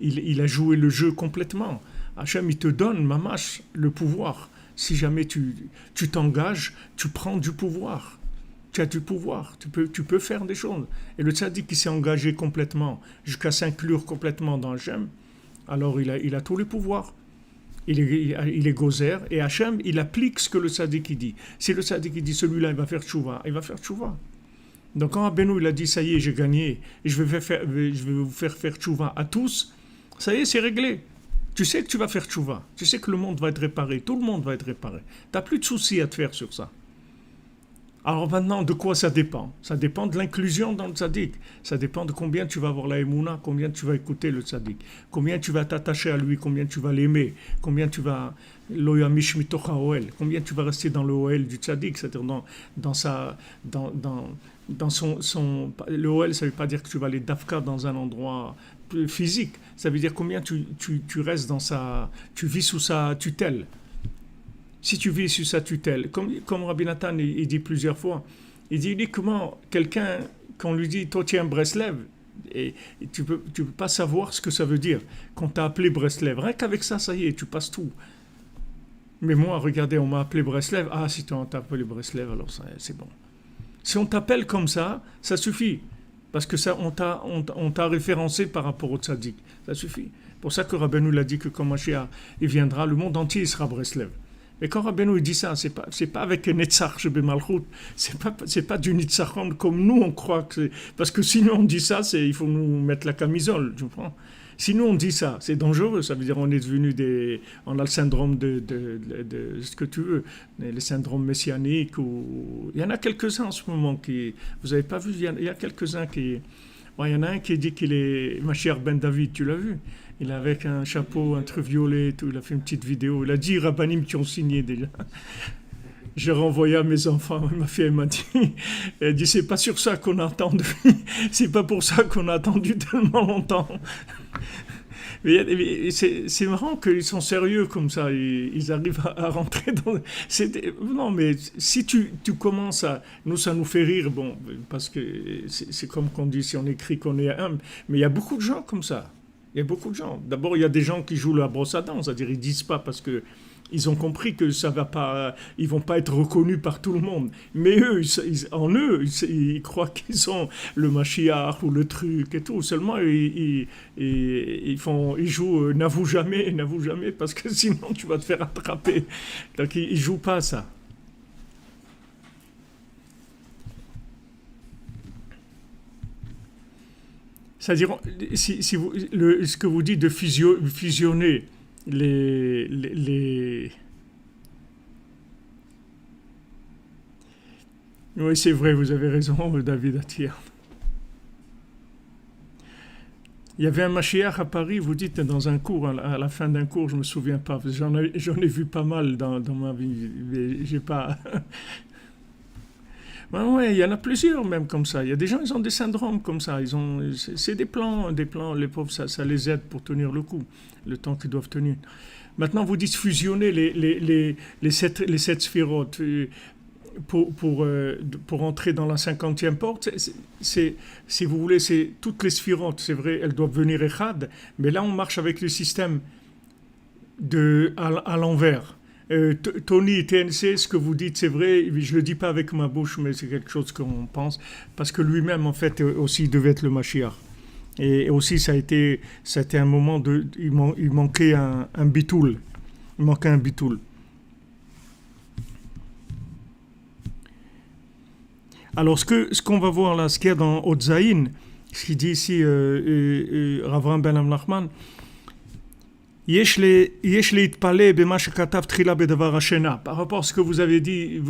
A: il a joué le jeu complètement. Hachem, il te donne, mamash, le pouvoir. Si jamais tu t'engages, tu prends du pouvoir. Tu as du pouvoir. Tu peux faire des choses. Et le tzaddik qui s'est engagé complètement, jusqu'à s'inclure complètement dans Hachem, alors il a tous les pouvoirs. Il est gozer. Et Hachem, il applique ce que le tzaddik dit. Si le tzaddik dit, celui-là, il va faire tchouva, il va faire tchouva. Donc quand Rabbeinu il a dit, ça y est, j'ai gagné, et je vais vous faire tchouva à tous, ça y est, c'est réglé. Tu sais que tu vas faire tchouva, tu sais que le monde va être réparé, tout le monde va être réparé. Tu n'as plus de soucis à te faire sur ça. Alors maintenant, de quoi ça dépend? Ça dépend de l'inclusion dans le tzaddik. Ça dépend de combien tu vas avoir la émouna, combien tu vas écouter le tzaddik, combien tu vas t'attacher à lui, combien tu vas l'aimer, combien tu vas loyamish mitocha oel, combien tu vas rester dans le oel du tzaddik, c'est-à-dire dans son le oel, ça ne veut pas dire que tu vas aller dafka dans un endroit physique. Ça veut dire combien tu restes tu vis sous sa tutelle. Si tu vis sous sa tutelle, comme Rabbi Nathan il dit plusieurs fois, il dit comment quelqu'un, quand on lui dit, toi tu es un Breslev, et tu peux pas savoir ce que ça veut dire, qu'on t'a appelé Breslev. Rien qu'avec ça, ça y est, tu passes tout. Mais moi, regardez, on m'a appelé Breslev, si on t'a appelé Breslev, alors c'est bon. Si on t'appelle comme ça suffit. Parce que ça, on t'a référencé par rapport au tzaddik. Ça suffit. Pour ça que Rabbeinu l'a dit que quand Mashiach il viendra, le monde entier sera Breslev. Et quand Rabbeinu dit ça, c'est pas avec un Netzach Shebe Malchut, c'est pas du Nitzachon comme nous on croit que c'est. Parce que sinon on dit ça, il faut nous mettre la camisole, tu comprends? Sinon on dit ça, c'est dangereux, ça veut dire on est devenu on a le syndrome de ce que tu veux, le syndrome messianique, il y en a quelques-uns en ce moment vous avez pas vu, il y a quelques-uns il y en a un qui dit qu'il est Mashiach ben David, tu l'as vu? Il est avec un chapeau, un truc violet et tout, il a fait une petite vidéo, il a 10 rabbanim qui ont signé déjà. J'ai renvoyé à mes enfants, ma fille m'a dit, elle dit c'est pas sur ça qu'on a attendu, c'est pas pour ça qu'on a attendu tellement longtemps. Mais c'est marrant qu'ils sont sérieux comme ça, ils arrivent à rentrer dans... Non mais si tu commences nous ça nous fait rire, bon, parce que c'est comme qu'on dit, si on écrit qu'on est humble, mais il y a beaucoup de gens comme ça. Il y a beaucoup de gens. D'abord, il y a des gens qui jouent la brosse à dents, c'est-à-dire ils disent pas parce que ils ont compris que ça va pas, ils vont pas être reconnus par tout le monde. Mais eux, ils croient qu'ils sont le Mashiach ou le truc et tout. Seulement, ils jouent n'avoue jamais, parce que sinon tu vas te faire attraper. Donc ils jouent pas à ça. C'est-à-dire, si vous, ce que vous dites de fusionner les... Oui, c'est vrai, vous avez raison, David Attia. Il y avait un Mashiach à Paris, vous dites, dans un cours, à la fin d'un cours, je ne me souviens pas, j'en ai vu pas mal dans ma vie, mais j'ai pas... Ouais, il y en a plusieurs même comme ça. Il y a des gens, ils ont des syndromes comme ça. C'est des plans, les pauvres, ça les aide pour tenir le coup, le temps qu'ils doivent tenir. Maintenant, vous dites fusionner les sept sphirotes pour entrer dans la 50e porte. Si vous voulez, c'est toutes les sphirotes, c'est vrai, elles doivent venir Echad, mais là, on marche avec le système à l'envers. Tony, TNC, ce que vous dites, c'est vrai, je ne le dis pas avec ma bouche, mais c'est quelque chose qu'on pense, parce que lui-même, en fait, aussi devait être le Mashiach. Et aussi, ça a été un moment il manquait un bitoul. Il manquait un bitoul. Alors, ce qu'on va voir là, ce qu'il y a dans Otzaïn, ce qu'il dit ici Ravram Ben Amnachman, par rapport à ce que vous avez dit,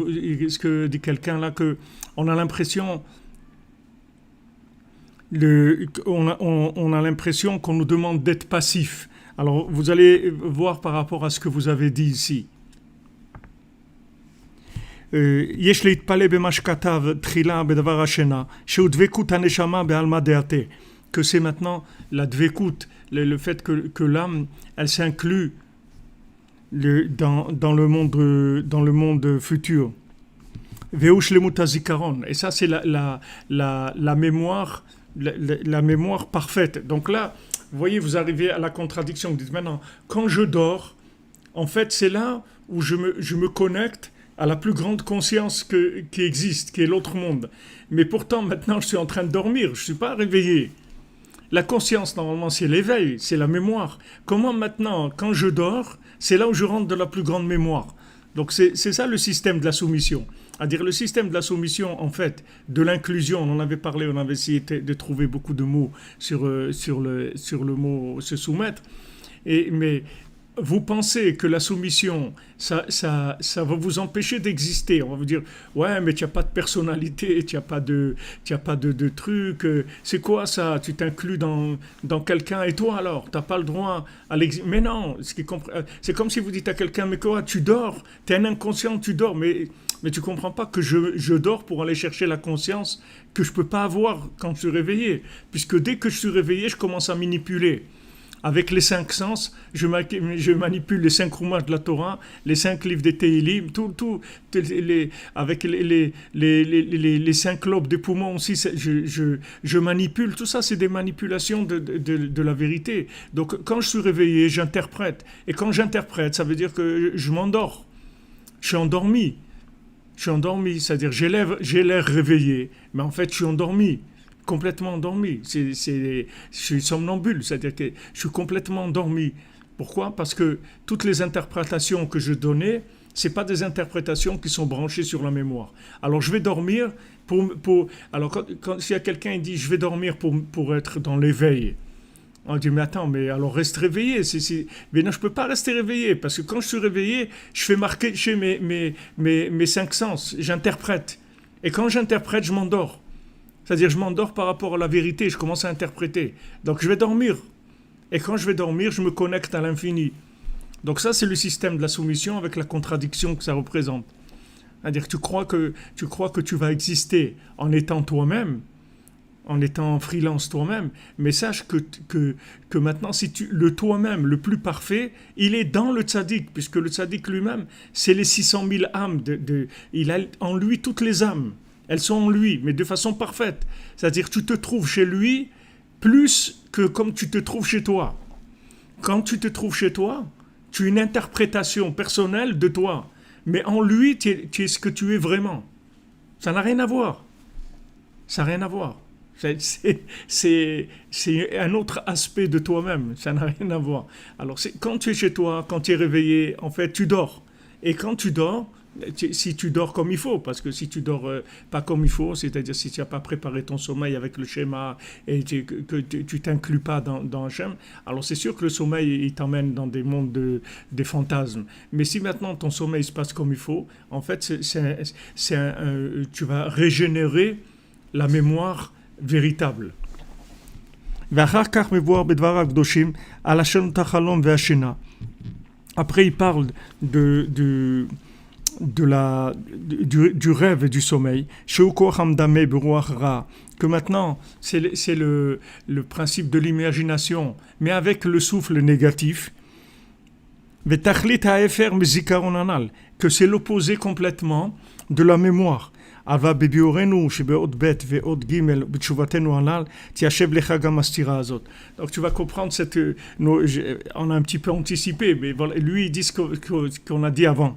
A: ce que dit quelqu'un là, qu'on a l'impression, on a l'impression qu'on nous demande d'être passif. Alors vous allez voir par rapport à ce que vous avez dit ici. Que c'est maintenant la dvekut, le fait que l'âme, elle s'inclut dans le monde futur. Et ça, c'est la mémoire, la mémoire parfaite. Donc là, vous voyez, vous arrivez à la contradiction. Vous dites maintenant, quand je dors, en fait, c'est là où je me connecte à la plus grande conscience qui existe, qui est l'autre monde. Mais pourtant, maintenant, je suis en train de dormir, je ne suis pas réveillé. La conscience, normalement, c'est l'éveil, c'est la mémoire. Comment maintenant, quand je dors, c'est là où je rentre de la plus grande mémoire. Donc c'est ça le système de la soumission. C'est-à-dire le système de la soumission, en fait, de l'inclusion, on en avait parlé, on avait essayé de trouver beaucoup de mots sur le mot se soumettre. Mais vous pensez que la soumission, ça va vous empêcher d'exister. On va vous dire, ouais, mais tu n'as pas de personnalité, tu n'as pas de truc. C'est quoi ça? Tu t'inclus dans quelqu'un et toi alors? Tu n'as pas le droit à l'existence. Mais non, c'est comme si vous dites à quelqu'un, mais quoi, tu dors, tu es un inconscient, tu dors, mais tu ne comprends pas que je dors pour aller chercher la conscience que je ne peux pas avoir quand je suis réveillé. Puisque dès que je suis réveillé, je commence à manipuler. Avec les 5 sens, je manipule les 5 roumages de la Torah, les 5 livres des Tehillim, avec les 5 lobes des poumons aussi, je manipule. Tout ça, c'est des manipulations de la vérité. Donc, quand je suis réveillé, j'interprète. Et quand j'interprète, ça veut dire que je m'endors. Je suis endormi. C'est-à-dire j'ai l'air réveillé, mais en fait, je suis endormi. Complètement endormi. Je suis somnambule, c'est-à-dire que je suis complètement endormi. Pourquoi? Parce que toutes les interprétations que je donnais, ce pas des interprétations qui sont branchées sur la mémoire. Alors je vais dormir alors s'il y a quelqu'un qui dit je vais dormir pour être dans l'éveil, on dit mais attends, mais alors reste réveillé. Mais non, je ne peux pas rester réveillé parce que quand je suis réveillé, je fais marquer chez mes 5 sens, j'interprète. Et quand j'interprète, je m'endors. C'est-à-dire, je m'endors par rapport à la vérité, je commence à interpréter. Donc, je vais dormir. Et quand je vais dormir, je me connecte à l'infini. Donc, ça, c'est le système de la soumission avec la contradiction que ça représente. C'est-à-dire, tu crois que tu vas exister en étant toi-même, en étant freelance toi-même, mais sache que maintenant, le toi-même, le plus parfait, il est dans le tzaddik, puisque le tzaddik lui-même, c'est les 600 000 âmes. Il a en lui toutes les âmes. Elles sont en lui, mais de façon parfaite. C'est-à-dire, tu te trouves chez lui plus que comme tu te trouves chez toi. Quand tu te trouves chez toi, tu as une interprétation personnelle de toi. Mais en lui, tu es ce que tu es vraiment. Ça n'a rien à voir. Ça n'a rien à voir. C'est un autre aspect de toi-même. Ça n'a rien à voir. Alors, quand tu es chez toi, quand tu es réveillé, en fait, tu dors. Et quand tu dors, si tu dors comme il faut, parce que si tu dors pas comme il faut, c'est-à-dire si tu n'as pas préparé ton sommeil avec le schéma et que tu t'inclus pas dans un alors c'est sûr que le sommeil il t'emmène dans des mondes des fantasmes. Mais si maintenant ton sommeil se passe comme il faut, en fait tu vas régénérer la mémoire véritable. Après il parle du rêve et du sommeil, que maintenant c'est le principe de l'imagination, mais avec le souffle négatif, que c'est l'opposé complètement de la mémoire. Donc tu vas comprendre on a un petit peu anticipé, mais voilà, lui il dit ce qu'on a dit avant.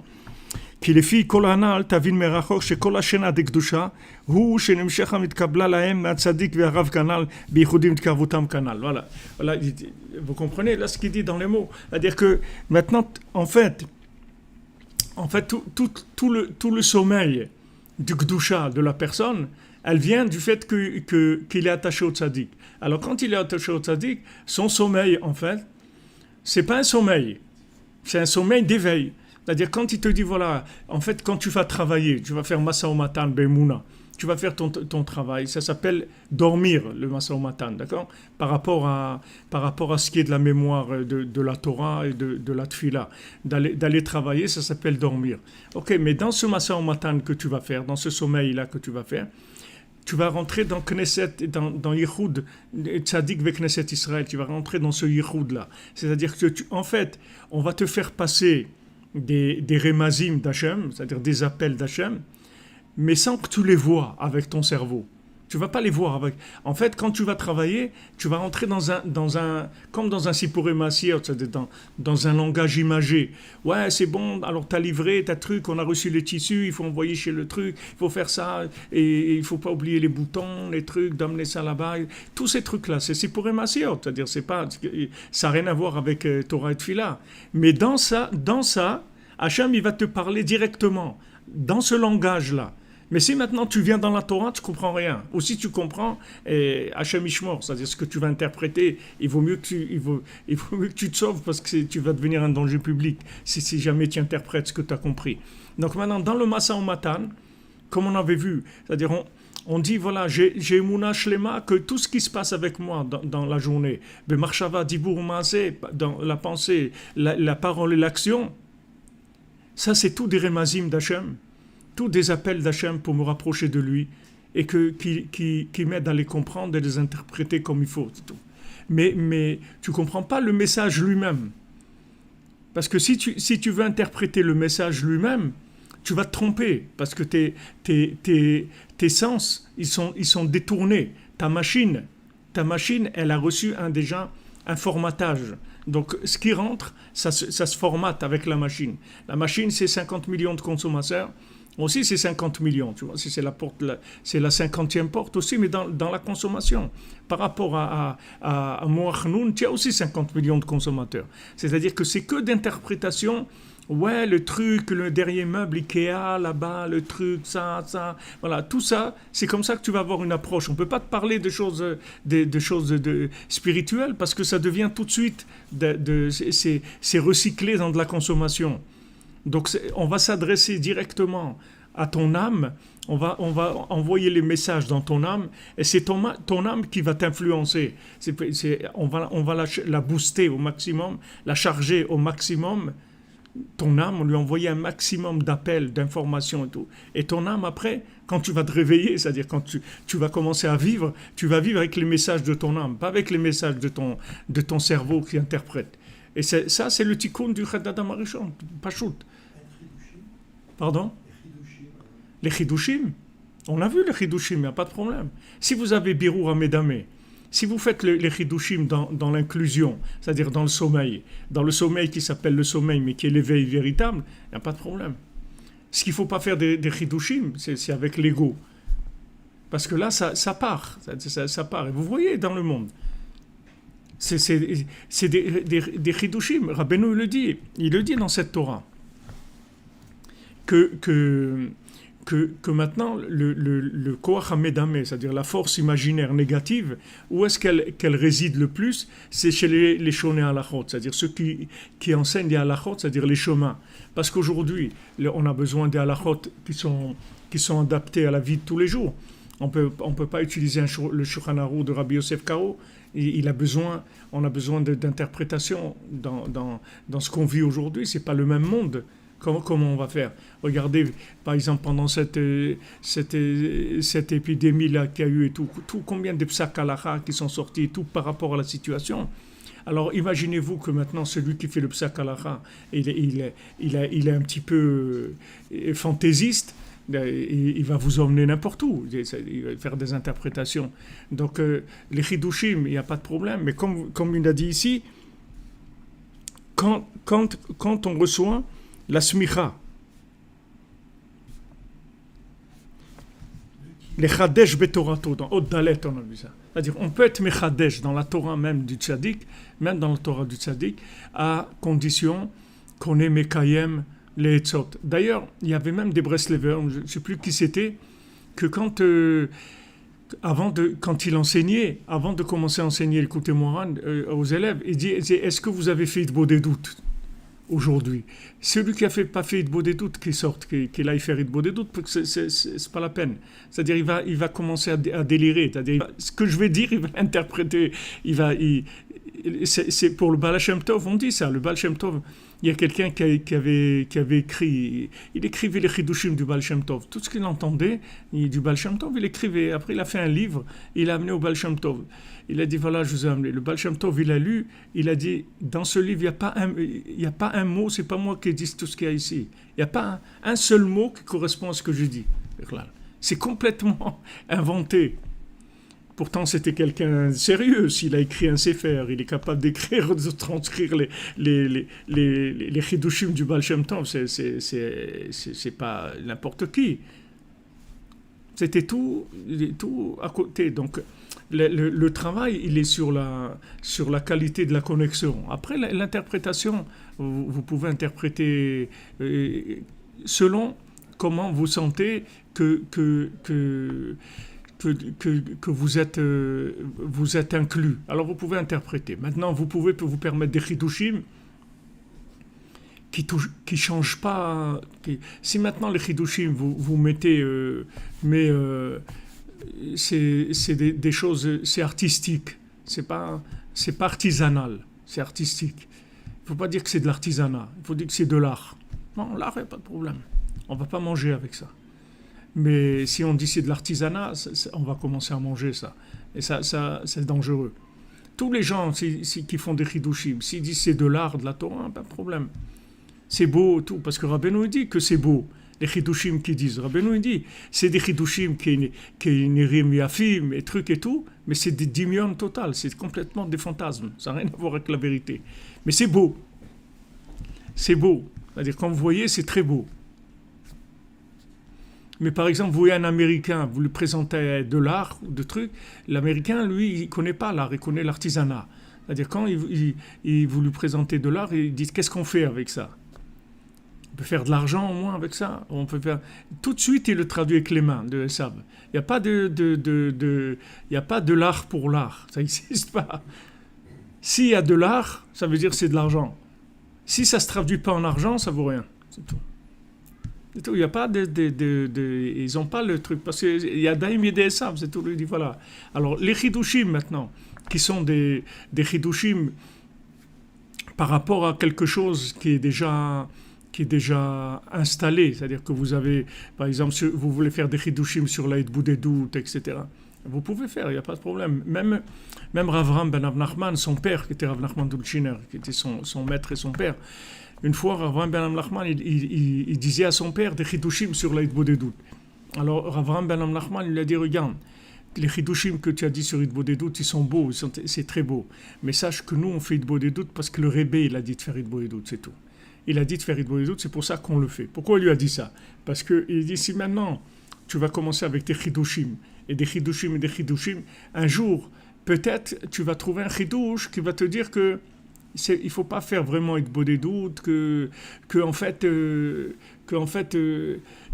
A: כי לפי כל הנ"ל תבין מרחוק שכל השינה דקדושה הוא שנמשכה מתקבלה להם מהצדיק והרב כנ"ל בייחודים התקרבותם כנ"ל. Voilà, vous comprenez là ce qu'il dit dans les mots, c'est-à-dire que maintenant en fait tout le sommeil du Gdusha de la personne, elle vient du fait qu'il est attaché au tzaddik. Alors quand il est attaché au tzaddik, son sommeil en fait c'est pas un sommeil, c'est un sommeil d'éveil. C'est-à-dire quand il te dit voilà, en fait quand tu vas travailler, tu vas faire Masa o Matan Bemouna, tu vas faire ton travail, ça s'appelle dormir le Masa o Matan, d'accord, par rapport à ce qui est de la mémoire de la Torah et de la Tfila, d'aller travailler, ça s'appelle dormir. Ok, mais dans ce Masa o Matan que tu vas faire, dans ce sommeil-là que tu vas faire, tu vas rentrer dans Knesset, dans Yichud, Tzadik ve Knesset Israël, tu vas rentrer dans ce Yichud-là. C'est-à-dire que en fait, on va te faire passer des remazim d'Hachem, c'est-à-dire des appels d'Hachem, mais sans que tu les vois avec ton cerveau. Tu ne vas pas les voir avec... En fait, quand tu vas travailler, tu vas rentrer comme dans un Sipuré Massier, c'est-à-dire dans un langage imagé. Ouais, c'est bon, alors tu as livré, ta truc, on a reçu les tissus, il faut envoyer chez le truc, il faut faire ça, et il ne faut pas oublier les boutons, les trucs, d'amener ça là-bas. Tous ces trucs-là, c'est Sipuré Massier, c'est-à-dire ça n'a rien à voir avec Torah et Tfila. Mais dans ça, Hachem, il va te parler directement, dans ce langage-là. Mais si maintenant tu viens dans la Torah, tu ne comprends rien. Ou si tu comprends, Hachem Ishmor, c'est-à-dire ce que tu vas interpréter, il vaut mieux que tu te sauves parce que tu vas devenir un danger public si jamais tu interprètes ce que tu as compris. Donc maintenant, dans le Masa o Matan, comme on avait vu, c'est-à-dire on dit, voilà, j'ai Emouna Shlema, que tout ce qui se passe avec moi dans la journée, Bemarshava, Dibur Maaseh, dans la pensée, la parole et l'action, ça c'est tout des remazim d'Hachem, tous des appels d'Hachem pour me rapprocher de lui et qui m'aident à les comprendre et les interpréter comme il faut. C'est tout. Mais tu ne comprends pas le message lui-même. Parce que si tu veux interpréter le message lui-même, tu vas te tromper parce que tes sens, ils sont détournés. Ta machine, elle a reçu déjà un formatage. Donc, ce qui rentre, ça se formate avec la machine. La machine, c'est 50 millions de consommateurs. Aussi, c'est 50 millions, tu vois. C'est la 50e porte aussi, mais dans la consommation. Par rapport à Moachnoun, tu as aussi 50 millions de consommateurs. C'est-à-dire que c'est que d'interprétation. Ouais, le truc, le dernier meuble Ikea, là-bas, le truc, ça. Voilà, tout ça, c'est comme ça que tu vas avoir une approche. On ne peut pas te parler de choses spirituelles parce que ça devient tout de suite, c'est recyclé dans de la consommation. Donc, on va s'adresser directement à ton âme, on va envoyer les messages dans ton âme, et c'est ton âme qui va t'influencer. On va la booster au maximum, la charger au maximum, ton âme, on lui envoyer un maximum d'appels, d'informations et tout. Et ton âme, après, quand tu vas te réveiller, c'est-à-dire quand tu vas commencer à vivre, tu vas vivre avec les messages de ton âme, pas avec les messages de ton cerveau qui interprète. Et ça, c'est le tikkun du Chad Adam Arishon, Pachout. Pardon? Les chidushim. On a vu les chidushim, il n'y a pas de problème. Si vous avez Birur Amedame, si vous faites les chidushim dans l'inclusion, c'est-à-dire dans le sommeil qui s'appelle le sommeil, mais qui est l'éveil véritable, il n'y a pas de problème. Ce qu'il ne faut pas faire des chidushim, c'est avec l'ego. Parce que là, ça part. Ça part. Et vous voyez dans le monde. C'est des chidushim. Rabbeinu il le dit dans cette Torah. Que maintenant, le koach hamedame, c'est-à-dire la force imaginaire négative, où est-ce qu'elle réside le plus? C'est chez les shonei halachot, c'est-à-dire ceux qui enseignent des halachot, c'est-à-dire les chemins. Parce qu'aujourd'hui, on a besoin des halachot qui sont adaptés à la vie de tous les jours. On peut pas utiliser le Shulchan Aruch de Rabbi Yosef Karo. On a besoin d'interprétation dans ce qu'on vit aujourd'hui. C'est pas le même monde. Comment on va faire? Regardez, par exemple, pendant cette épidémie-là qu'il y a eu et tout, combien de psak halakha qui sont sortis et tout par rapport à la situation. Alors imaginez-vous que maintenant celui qui fait le psak halakha, il est un petit peu fantaisiste, il va vous emmener n'importe où, il va faire des interprétations. Donc les chidushim, il n'y a pas de problème, mais comme il a dit ici, quand on reçoit la smicha, les chadesh betorato, dans Od Dalet on a vu ça. C'est-à-dire on peut être mechadesh dans la Torah même du tzaddik, même dans la Torah du tzaddik, à condition qu'on ait mekayem les etzot. D'ailleurs, il y avait même des Breslevers, je ne sais plus qui c'était, que quand il enseignait, avant de commencer à enseigner le Likutei Moharan aux élèves, il disait est-ce que vous avez fait de beau des doutes aujourd'hui? Celui qui a pas fait de beau des doutes qui sorte, qui aille faire de beau des doutes, c'est pas la peine. C'est-à-dire il va commencer à délirer. C'est-à-dire ce que je vais dire, il va l'interpréter. C'est pour le Baal Hashem Tov, on dit ça. Le Baal Hashem Tov, il y a quelqu'un qui avait écrit, il écrivait les chidushim du Baal Shem Tov. Tout ce qu'il entendait du Baal Shem Tov, il écrivait. Après, il a fait un livre, il l'a amené au Baal Shem Tov. Il a dit, voilà, je vous ai amené. Le Baal Shem Tov, il a lu, il a dit, dans ce livre, il n'y a pas un mot, c'est pas moi qui dis tout ce qu'il y a ici. Il n'y a pas un seul mot qui correspond à ce que je dis. C'est complètement inventé. Pourtant, c'était quelqu'un de sérieux. S'il a écrit un sefer, il est capable d'écrire, de transcrire les chidushim du Baal Shem Tov. C'est pas n'importe qui. C'était tout à côté. Donc, le travail, il est sur la qualité de la connexion. Après, l'interprétation, vous pouvez interpréter selon comment vous sentez que vous êtes inclus. Alors vous pouvez interpréter. Maintenant, vous pouvez vous permettre des chidushim qui changent pas. Si maintenant les chidushim vous mettez, c'est des choses, c'est artistique. C'est pas artisanal, c'est artistique. Il faut pas dire que c'est de l'artisanat. Il faut dire que c'est de l'art. Non, l'art, il n'y a pas de problème. On va pas manger avec ça. Mais si on dit c'est de l'artisanat, on va commencer à manger ça. Et ça c'est dangereux. Tous les gens qui font des chidushim, s'ils disent c'est de l'art, de la Torah, pas de problème. C'est beau, tout. Parce que Rabbeinu dit que c'est beau. Les chidushim qui disent. Rabbeinu dit, c'est des chidushim qui nirim yafim et trucs et tout, mais c'est des dimions total. C'est complètement des fantasmes. Ça n'a rien à voir avec la vérité. Mais c'est beau. C'est beau. C'est-à-dire, quand vous voyez, c'est très beau. Mais par exemple, vous voyez un Américain, vous lui présentez de l'art ou de trucs, l'Américain, lui, il ne connaît pas l'art, il connaît l'artisanat. C'est-à-dire, quand vous lui présentez de l'art, il dit, qu'est-ce qu'on fait avec ça? On peut faire de l'argent au moins avec ça. On peut faire... Tout de suite, il le traduit avec les mains de Esav. Il n'y a pas il y a pas de l'art pour l'art. Ça n'existe pas. S'il y a de l'art, ça veut dire que c'est de l'argent. Si ça ne se traduit pas en argent, ça ne vaut rien. C'est tout. Il n'y a pas ils n'ont pas le truc, parce qu'il y a Daim et des Esav, c'est tout. Il dit voilà. Alors, les chidushim maintenant, qui sont des chidushim par rapport à quelque chose qui est déjà installé, c'est-à-dire que vous avez, par exemple, vous voulez faire des chidushim sur l'Aïd Boudédout, etc. Vous pouvez faire, il n'y a pas de problème. Même Rav Ram ben Nachman, son père, qui était Rav Nachman Dulchiner, qui était son maître et son père, une fois, Rav Ram ben Nachman, il disait à son père des chidushim sur l'Aïd Boudédout. Alors, Rav Ram ben Nachman, il lui a dit, regarde, les chidushim que tu as dit sur l'Aïd Boudédout, ils sont beaux, c'est très beau. Mais sache que nous, on fait l'Aïd Boudédout parce que le Rebbe, il a dit de faire l'Aïd Boudédout, c'est tout. Il a dit de faire l'Aïd Boudédout, c'est pour ça qu'on le fait. Pourquoi il lui a dit ça? Parce qu'il dit, si maintenant, tu vas commencer avec des chidushim, et des chidushim, un jour, peut-être, tu vas trouver un chidush qui va te dire que il ne faut pas faire vraiment Eid Bodedout, que en fait,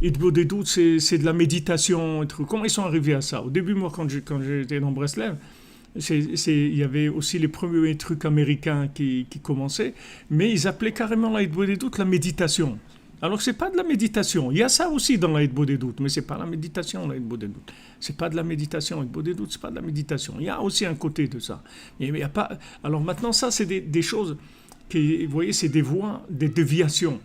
A: Eid Bodedout, c'est de la méditation. Comment ils sont arrivés à ça? Au début, moi, quand j'étais dans Breslev, il y avait aussi les premiers trucs américains qui commençaient, mais ils appelaient carrément la Eid Bodedout la méditation. Alors que ce n'est pas de la méditation. Il y a ça aussi dans la Eid Bodedout, mais ce n'est pas la méditation, la Eid Bodedout. Ce n'est pas de la méditation. Eid Bodedout, ce n'est pas de la méditation. Il y a aussi un côté de ça. Mais il y a pas... Alors maintenant, ça, c'est des choses qui, vous voyez, c'est des voies, des déviations.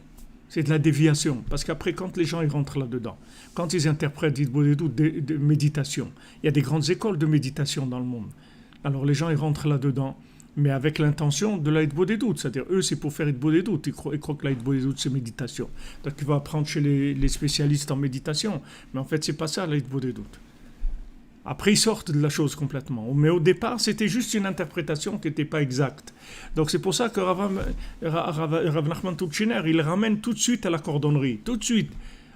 A: C'est de la déviation. Parce qu'après, quand les gens ils rentrent là-dedans, quand ils interprètent Hitbodedut de méditation, il y a des grandes écoles de méditation dans le monde. Alors les gens ils rentrent là-dedans, mais avec l'intention de la Hitbodedut. C'est-à-dire, eux, c'est pour faire Hitbodedut. Ils croient que la Hitbodedut, c'est méditation. Donc, ils vont apprendre chez les spécialistes en méditation. Mais en fait, c'est pas ça, la Hitbodedut. Après, ils sortent de la chose complètement. Mais au départ, c'était juste une interprétation qui n'était pas exacte. Donc, c'est pour ça que Rav Nachman Tuchiner, il ramène tout de suite à la cordonnerie. Tout de suite.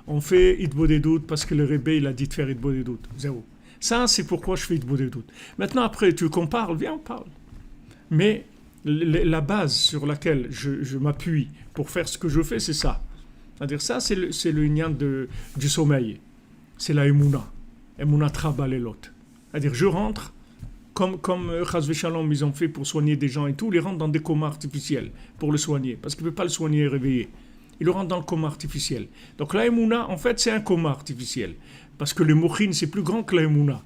A: On fait Hitbodedut parce que le Rebbe, il a dit de faire Hitbodedut. Zéro. Ça, c'est pourquoi je fais Hitbodedut. Maintenant, après, tu veux qu'on parle? Viens, on parle. Mais la base sur laquelle je m'appuie pour faire ce que je fais, c'est ça. C'est-à-dire, ça, c'est le lien du sommeil. C'est la Emouna. Emouna Trabalelot. C'est-à-dire, je rentre, comme Chas Veshalom, ils ont fait pour soigner des gens et tout, ils rentrent dans des comas artificiels pour le soigner. Parce qu'ils ne peuvent pas le soigner et réveiller. Ils le rentrent dans le coma artificiel. Donc, la Emouna, en fait, c'est un coma artificiel. Parce que le Mochin, c'est plus grand que la Emouna.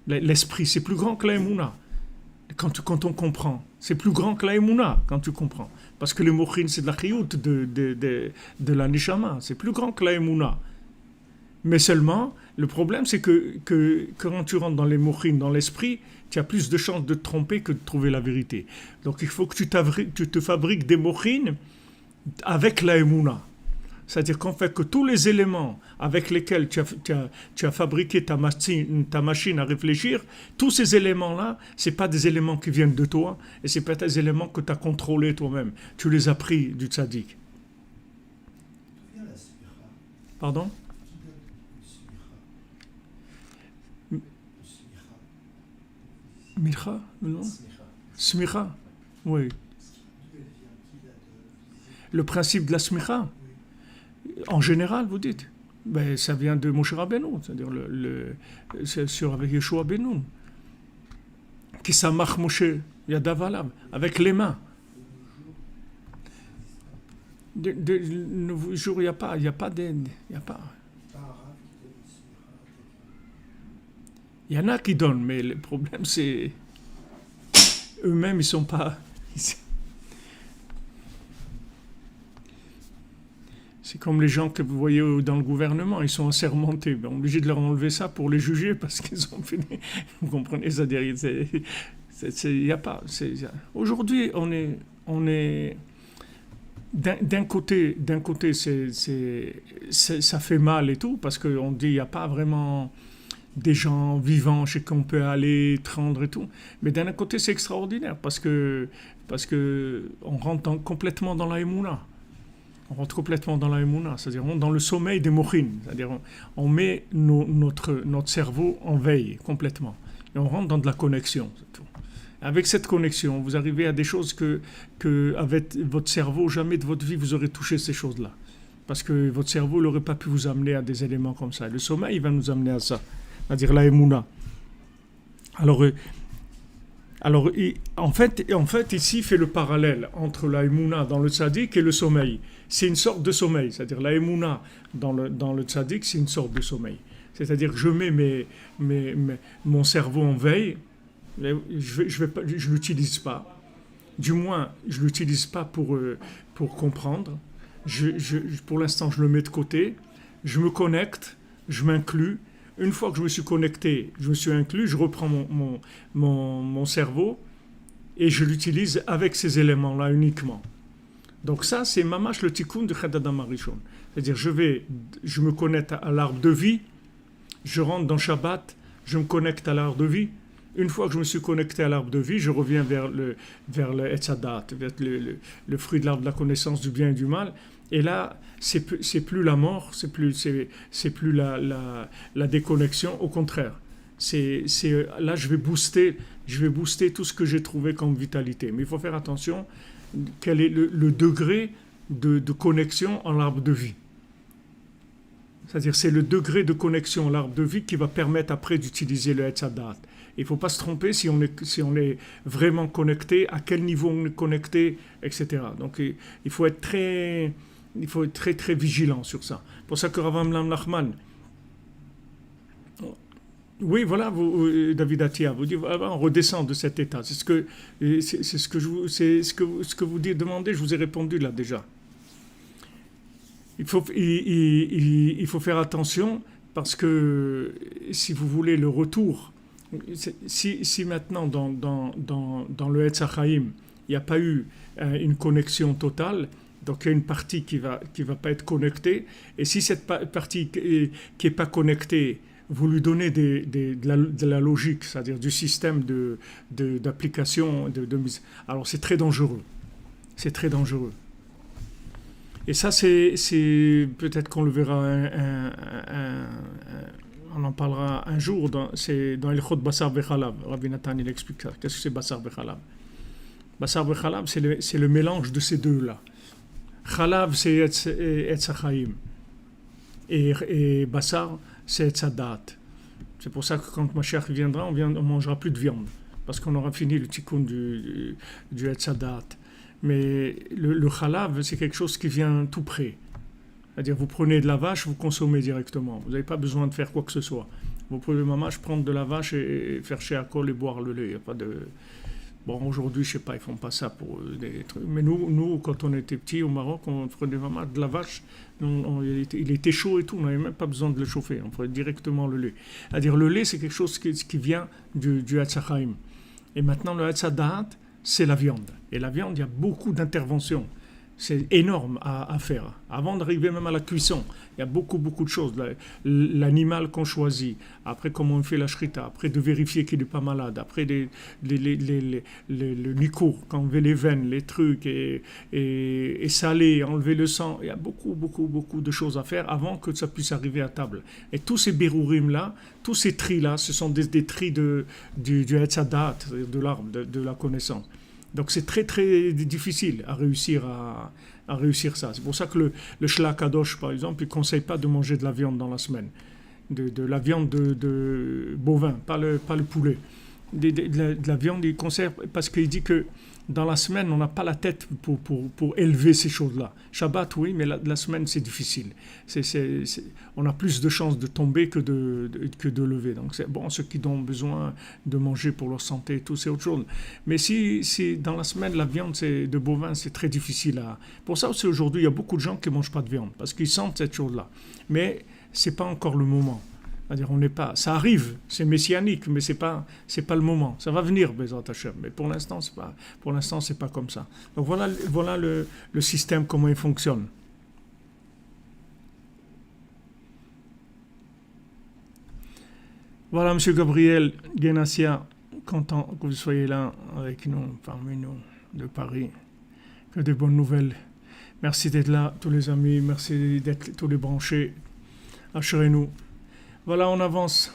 A: L'esprit, c'est plus grand que la Emouna. Quand on comprend, c'est plus grand que la Emouna, quand tu comprends. Parce que le Mochin, c'est de la chiyut, de la neshama. C'est plus grand que la Emouna. Mais seulement, le problème, c'est que quand tu rentres dans les Mochin, dans l'esprit, tu as plus de chances de te tromper que de trouver la vérité. Donc, il faut que tu te fabriques des Mochin avec la Emouna. C'est-à-dire qu'en fait, que tous les éléments avec lesquels tu as fabriqué ta machine à réfléchir, tous ces éléments-là, ce n'est pas des éléments qui viennent de toi, et ce n'est pas des éléments que tu as contrôlés toi-même. Tu les as pris du tzaddik. Pardon? Mircha, non? Smicha, oui. Le principe de la smicha. En général, vous dites, ben, ça vient de Moshe Rabbeinu, c'est-à-dire c'est avec Yeshua Benoun, qui s'amach Moshe Yadavalam, avec les mains. De nos jours, il n'y a pas d'aide, il n'y a pas. Il y en a qui donnent, mais le problème, c'est eux-mêmes, ils ne sont pas. C'est comme les gens que vous voyez dans le gouvernement, ils sont assermentés. On est obligé de leur enlever ça pour les juger parce qu'ils ont fait. Vous comprenez? C'est-à-dire, il n'y a pas. Aujourd'hui, on est d'un côté, ça fait mal et tout parce qu'on dit il n'y a pas vraiment des gens vivants chez qui on peut aller prendre et tout. Mais d'un autre côté, c'est extraordinaire parce que on rentre complètement dans la Emouna. On rentre complètement dans la Emouna, c'est-à-dire dans le sommeil des Mochin. C'est-à-dire on met notre cerveau en veille complètement. Et on rentre dans de la connexion. C'est tout. Avec cette connexion, vous arrivez à des choses que avec votre cerveau, jamais de votre vie, vous aurez touché ces choses-là. Parce que votre cerveau n'aurait pas pu vous amener à des éléments comme ça. Le sommeil, il va nous amener à ça. C'est-à-dire la Emouna. Alors, en fait, ici, il fait le parallèle entre la Emouna dans le tzaddik et le sommeil. C'est une sorte de sommeil. C'est-à-dire la Emouna dans le tzaddik, c'est une sorte de sommeil. C'est-à-dire que je mets mon cerveau en veille. Je l'utilise pas. Du moins, je l'utilise pas pour comprendre. Pour l'instant, je le mets de côté. Je me connecte, je m'inclus. Une fois que je me suis connecté, je me suis inclus, je reprends mon cerveau et je l'utilise avec ces éléments-là uniquement. Donc ça, c'est mamash le tikkun de Chad Adam Harishon. C'est-à-dire, je me connecte à l'arbre de vie, je rentre dans Shabbat, je me connecte à l'arbre de vie. Une fois que je me suis connecté à l'arbre de vie, je reviens vers le Etz Hadat, vers le fruit de l'arbre de la connaissance du bien et du mal. Et là, c'est plus la mort, c'est plus la déconnexion. Au contraire, là je vais booster tout ce que j'ai trouvé comme vitalité. Mais il faut faire attention. Quel est le degré de connexion en l'arbre de vie? C'est-à-dire, c'est le degré de connexion à l'arbre de vie qui va permettre après d'utiliser le Etz Hadat. Il ne faut pas se tromper si on est vraiment connecté, à quel niveau on est connecté, etc. Donc, il faut être très très vigilant sur ça. Pour ça que Rav Amram Nachman, oui, voilà, David Atia, vous dites, on redescend de cet état. C'est ce que vous demandez, je vous ai répondu là déjà. il faut faire attention parce que si vous voulez le retour, si maintenant dans le Etz HaChaim, il n'y a pas eu une connexion totale, donc il y a une partie qui va pas être connectée, et si cette partie qui n'est pas connectée, vous lui donnez de la logique, c'est-à-dire du système d'application, de mise, alors c'est très dangereux. C'est très dangereux. Et ça, c'est peut-être qu'on le verra, on en parlera un jour, c'est dans Ilchot Basar Bechalav. Rabbi Nathan, il explique ça. Qu'est-ce que c'est Basar Bechalav? Basar Bechalav, c'est le mélange de ces deux-là. Chalav, c'est Etz HaChaim. Et Basar, c'est Etz HaDaat. C'est pour ça que quand Mashiach viendra, on mangera plus de viande. Parce qu'on aura fini le tikkun du Etz HaDaat. Mais le chalav, c'est quelque chose qui vient tout près. C'est-à-dire, vous prenez de la vache, vous consommez directement. Vous n'avez pas besoin de faire quoi que ce soit. Vous pouvez, mamash, prendre de la vache et faire chez Akol et boire le lait. Il n'y a pas de... Bon, aujourd'hui, je ne sais pas, ils ne font pas ça pour des trucs. Mais nous, quand on était petits au Maroc, on prenait vraiment de la vache. Il était chaud et tout, on n'avait même pas besoin de le chauffer. On prenait directement le lait. C'est-à-dire, le lait, c'est quelque chose qui vient du Etz HaChaim. Et maintenant, le Etz HaDaat, c'est la viande. Et la viande, il y a beaucoup d'interventions. C'est énorme à faire. Avant d'arriver même à la cuisson, il y a beaucoup de choses. L'animal qu'on choisit, après comment on fait la shrita, après de vérifier qu'il n'est pas malade, après le nikour, quand on enlève les veines, les trucs, et saler, enlever le sang. Il y a beaucoup de choses à faire avant que ça puisse arriver à table. Et tous ces berourim-là, tous ces tris-là, ce sont des tris du Etz HaDaat, de l'arbre, de la connaissance. Donc c'est très difficile à réussir ça. C'est pour ça que le Shlach Kadosh, par exemple, il ne conseille pas de manger de la viande dans la semaine. De la viande de bovin, pas le poulet. De la viande, il conseille parce qu'il dit que dans la semaine, on n'a pas la tête pour élever ces choses-là. Shabbat, oui, mais la semaine, c'est difficile. On a plus de chances de tomber que de lever. Donc, ceux qui ont besoin de manger pour leur santé et tout, c'est autre chose. Mais si dans la semaine, la viande de bovin, c'est très difficile à... Pour ça aussi, aujourd'hui, il y a beaucoup de gens qui ne mangent pas de viande parce qu'ils sentent cette chose-là. Mais ce n'est pas encore le moment. C'est-à-dire, ça arrive, c'est messianique, mais c'est pas le moment. Ça va venir, Bezrat Hashem, mais pour l'instant, c'est pas comme ça. Donc voilà le système, comment il fonctionne. Voilà, Monsieur Gabriel Guénassia, content que vous soyez là avec nous, parmi nous, de Paris. Que de bonnes nouvelles. Merci d'être là, tous les amis. Merci d'être tous les branchés. Assurez-nous. Voilà, on avance.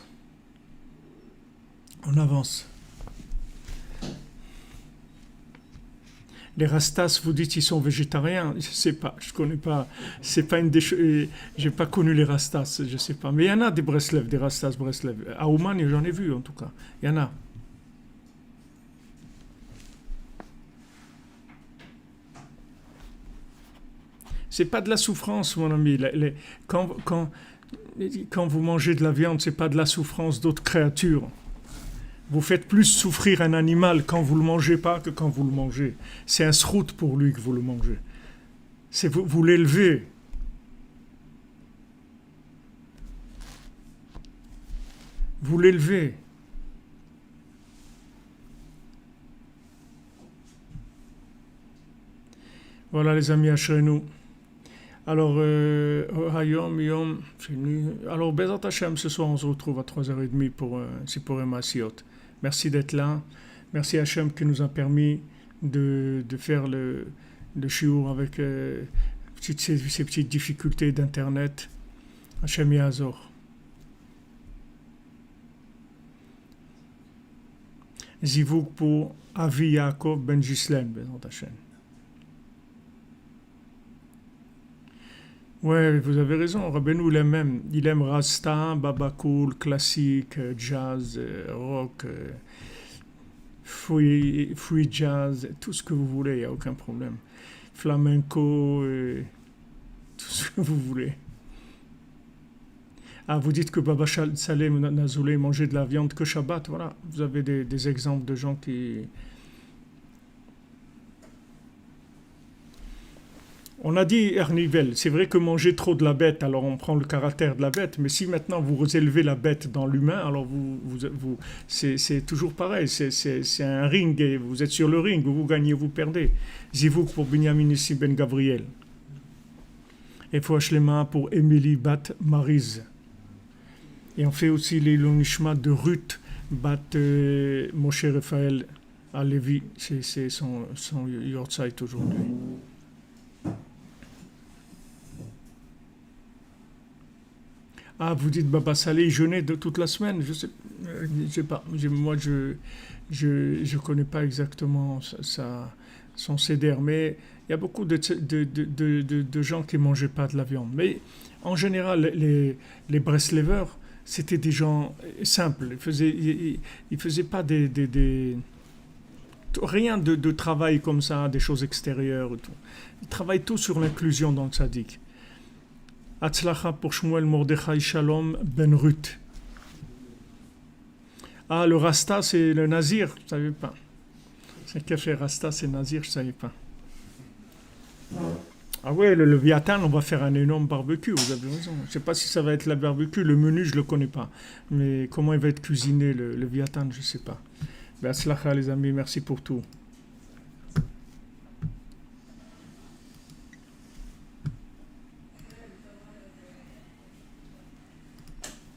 A: Les Rastas, vous dites, ils sont végétariens. Je sais pas, je connais pas. C'est pas une des choses. J'ai pas connu les Rastas, je sais pas. Mais il y en a des Breslev, des Rastas Breslev. À Ouman, j'en ai vu en tout cas. Il y en a. C'est pas de la souffrance, mon ami. Quand vous mangez de la viande, c'est pas de la souffrance d'autres créatures. Vous faites plus souffrir un animal quand vous le mangez pas que quand vous le mangez. C'est un srout pour lui que vous le mangez. C'est vous l'élevez. Vous l'élevez. Voilà les amis, achetez-nous. Alors, alors, Bezrat Hashem, ce soir, on se retrouve à 3h30 pour Sipourei Maasiot. Merci d'être là. Merci à Hashem qui nous a permis de faire le shiur avec ces petites difficultés d'Internet. Hashem Yahazor. Zivug pour Avi Yaakov Ben Gislem, Bezrat Hashem. Ouais, vous avez raison. Rabbeinu, il aime Rasta, Baba Cool, classique, jazz, rock, free jazz, tout ce que vous voulez, il n'y a aucun problème. Flamenco, tout ce que vous voulez. Ah, vous dites que Baba Salem Nazoulé mangeait de la viande que Shabbat, voilà. Vous avez des exemples de gens qui... On a dit Ernivel, c'est vrai que manger trop de la bête, alors on prend le caractère de la bête, mais si maintenant vous élevez la bête dans l'humain, alors c'est toujours pareil, c'est un ring, et vous êtes sur le ring, vous gagnez, vous perdez. Zivouk pour Binyamin Issi Ben Gabriel. Et Fouach Lema pour Émilie Bat Mariz. Et on fait aussi les Nishma de Ruth Bat Moshe Raphaël à Lévi, c'est son Yortzeit aujourd'hui. Ah, vous dites Baba Saleh jeûner de toute la semaine? Je sais pas. Moi, je connais pas exactement son seder, mais il y a beaucoup de gens qui mangeaient pas de la viande. Mais en général, les Breslevers, c'était des gens simples. Ils faisaient pas rien de travail comme ça, des choses extérieures et tout. Ils travaillent tout sur l'inclusion dans le tzaddik. Hatzlacha pour Shmuel Mordechai Shalom Ben Ruth. Ah, le Rasta, c'est le Nazir, je ne savais pas. C'est café Rasta, c'est Nazir, je ne savais pas. Ah ouais, le Leviathan, on va faire un énorme barbecue, vous avez raison. Je ne sais pas si ça va être la barbecue, le menu, je ne le connais pas. Mais comment il va être cuisiné, le Leviathan, je ne sais pas. Hatzlacha les amis, merci pour tout.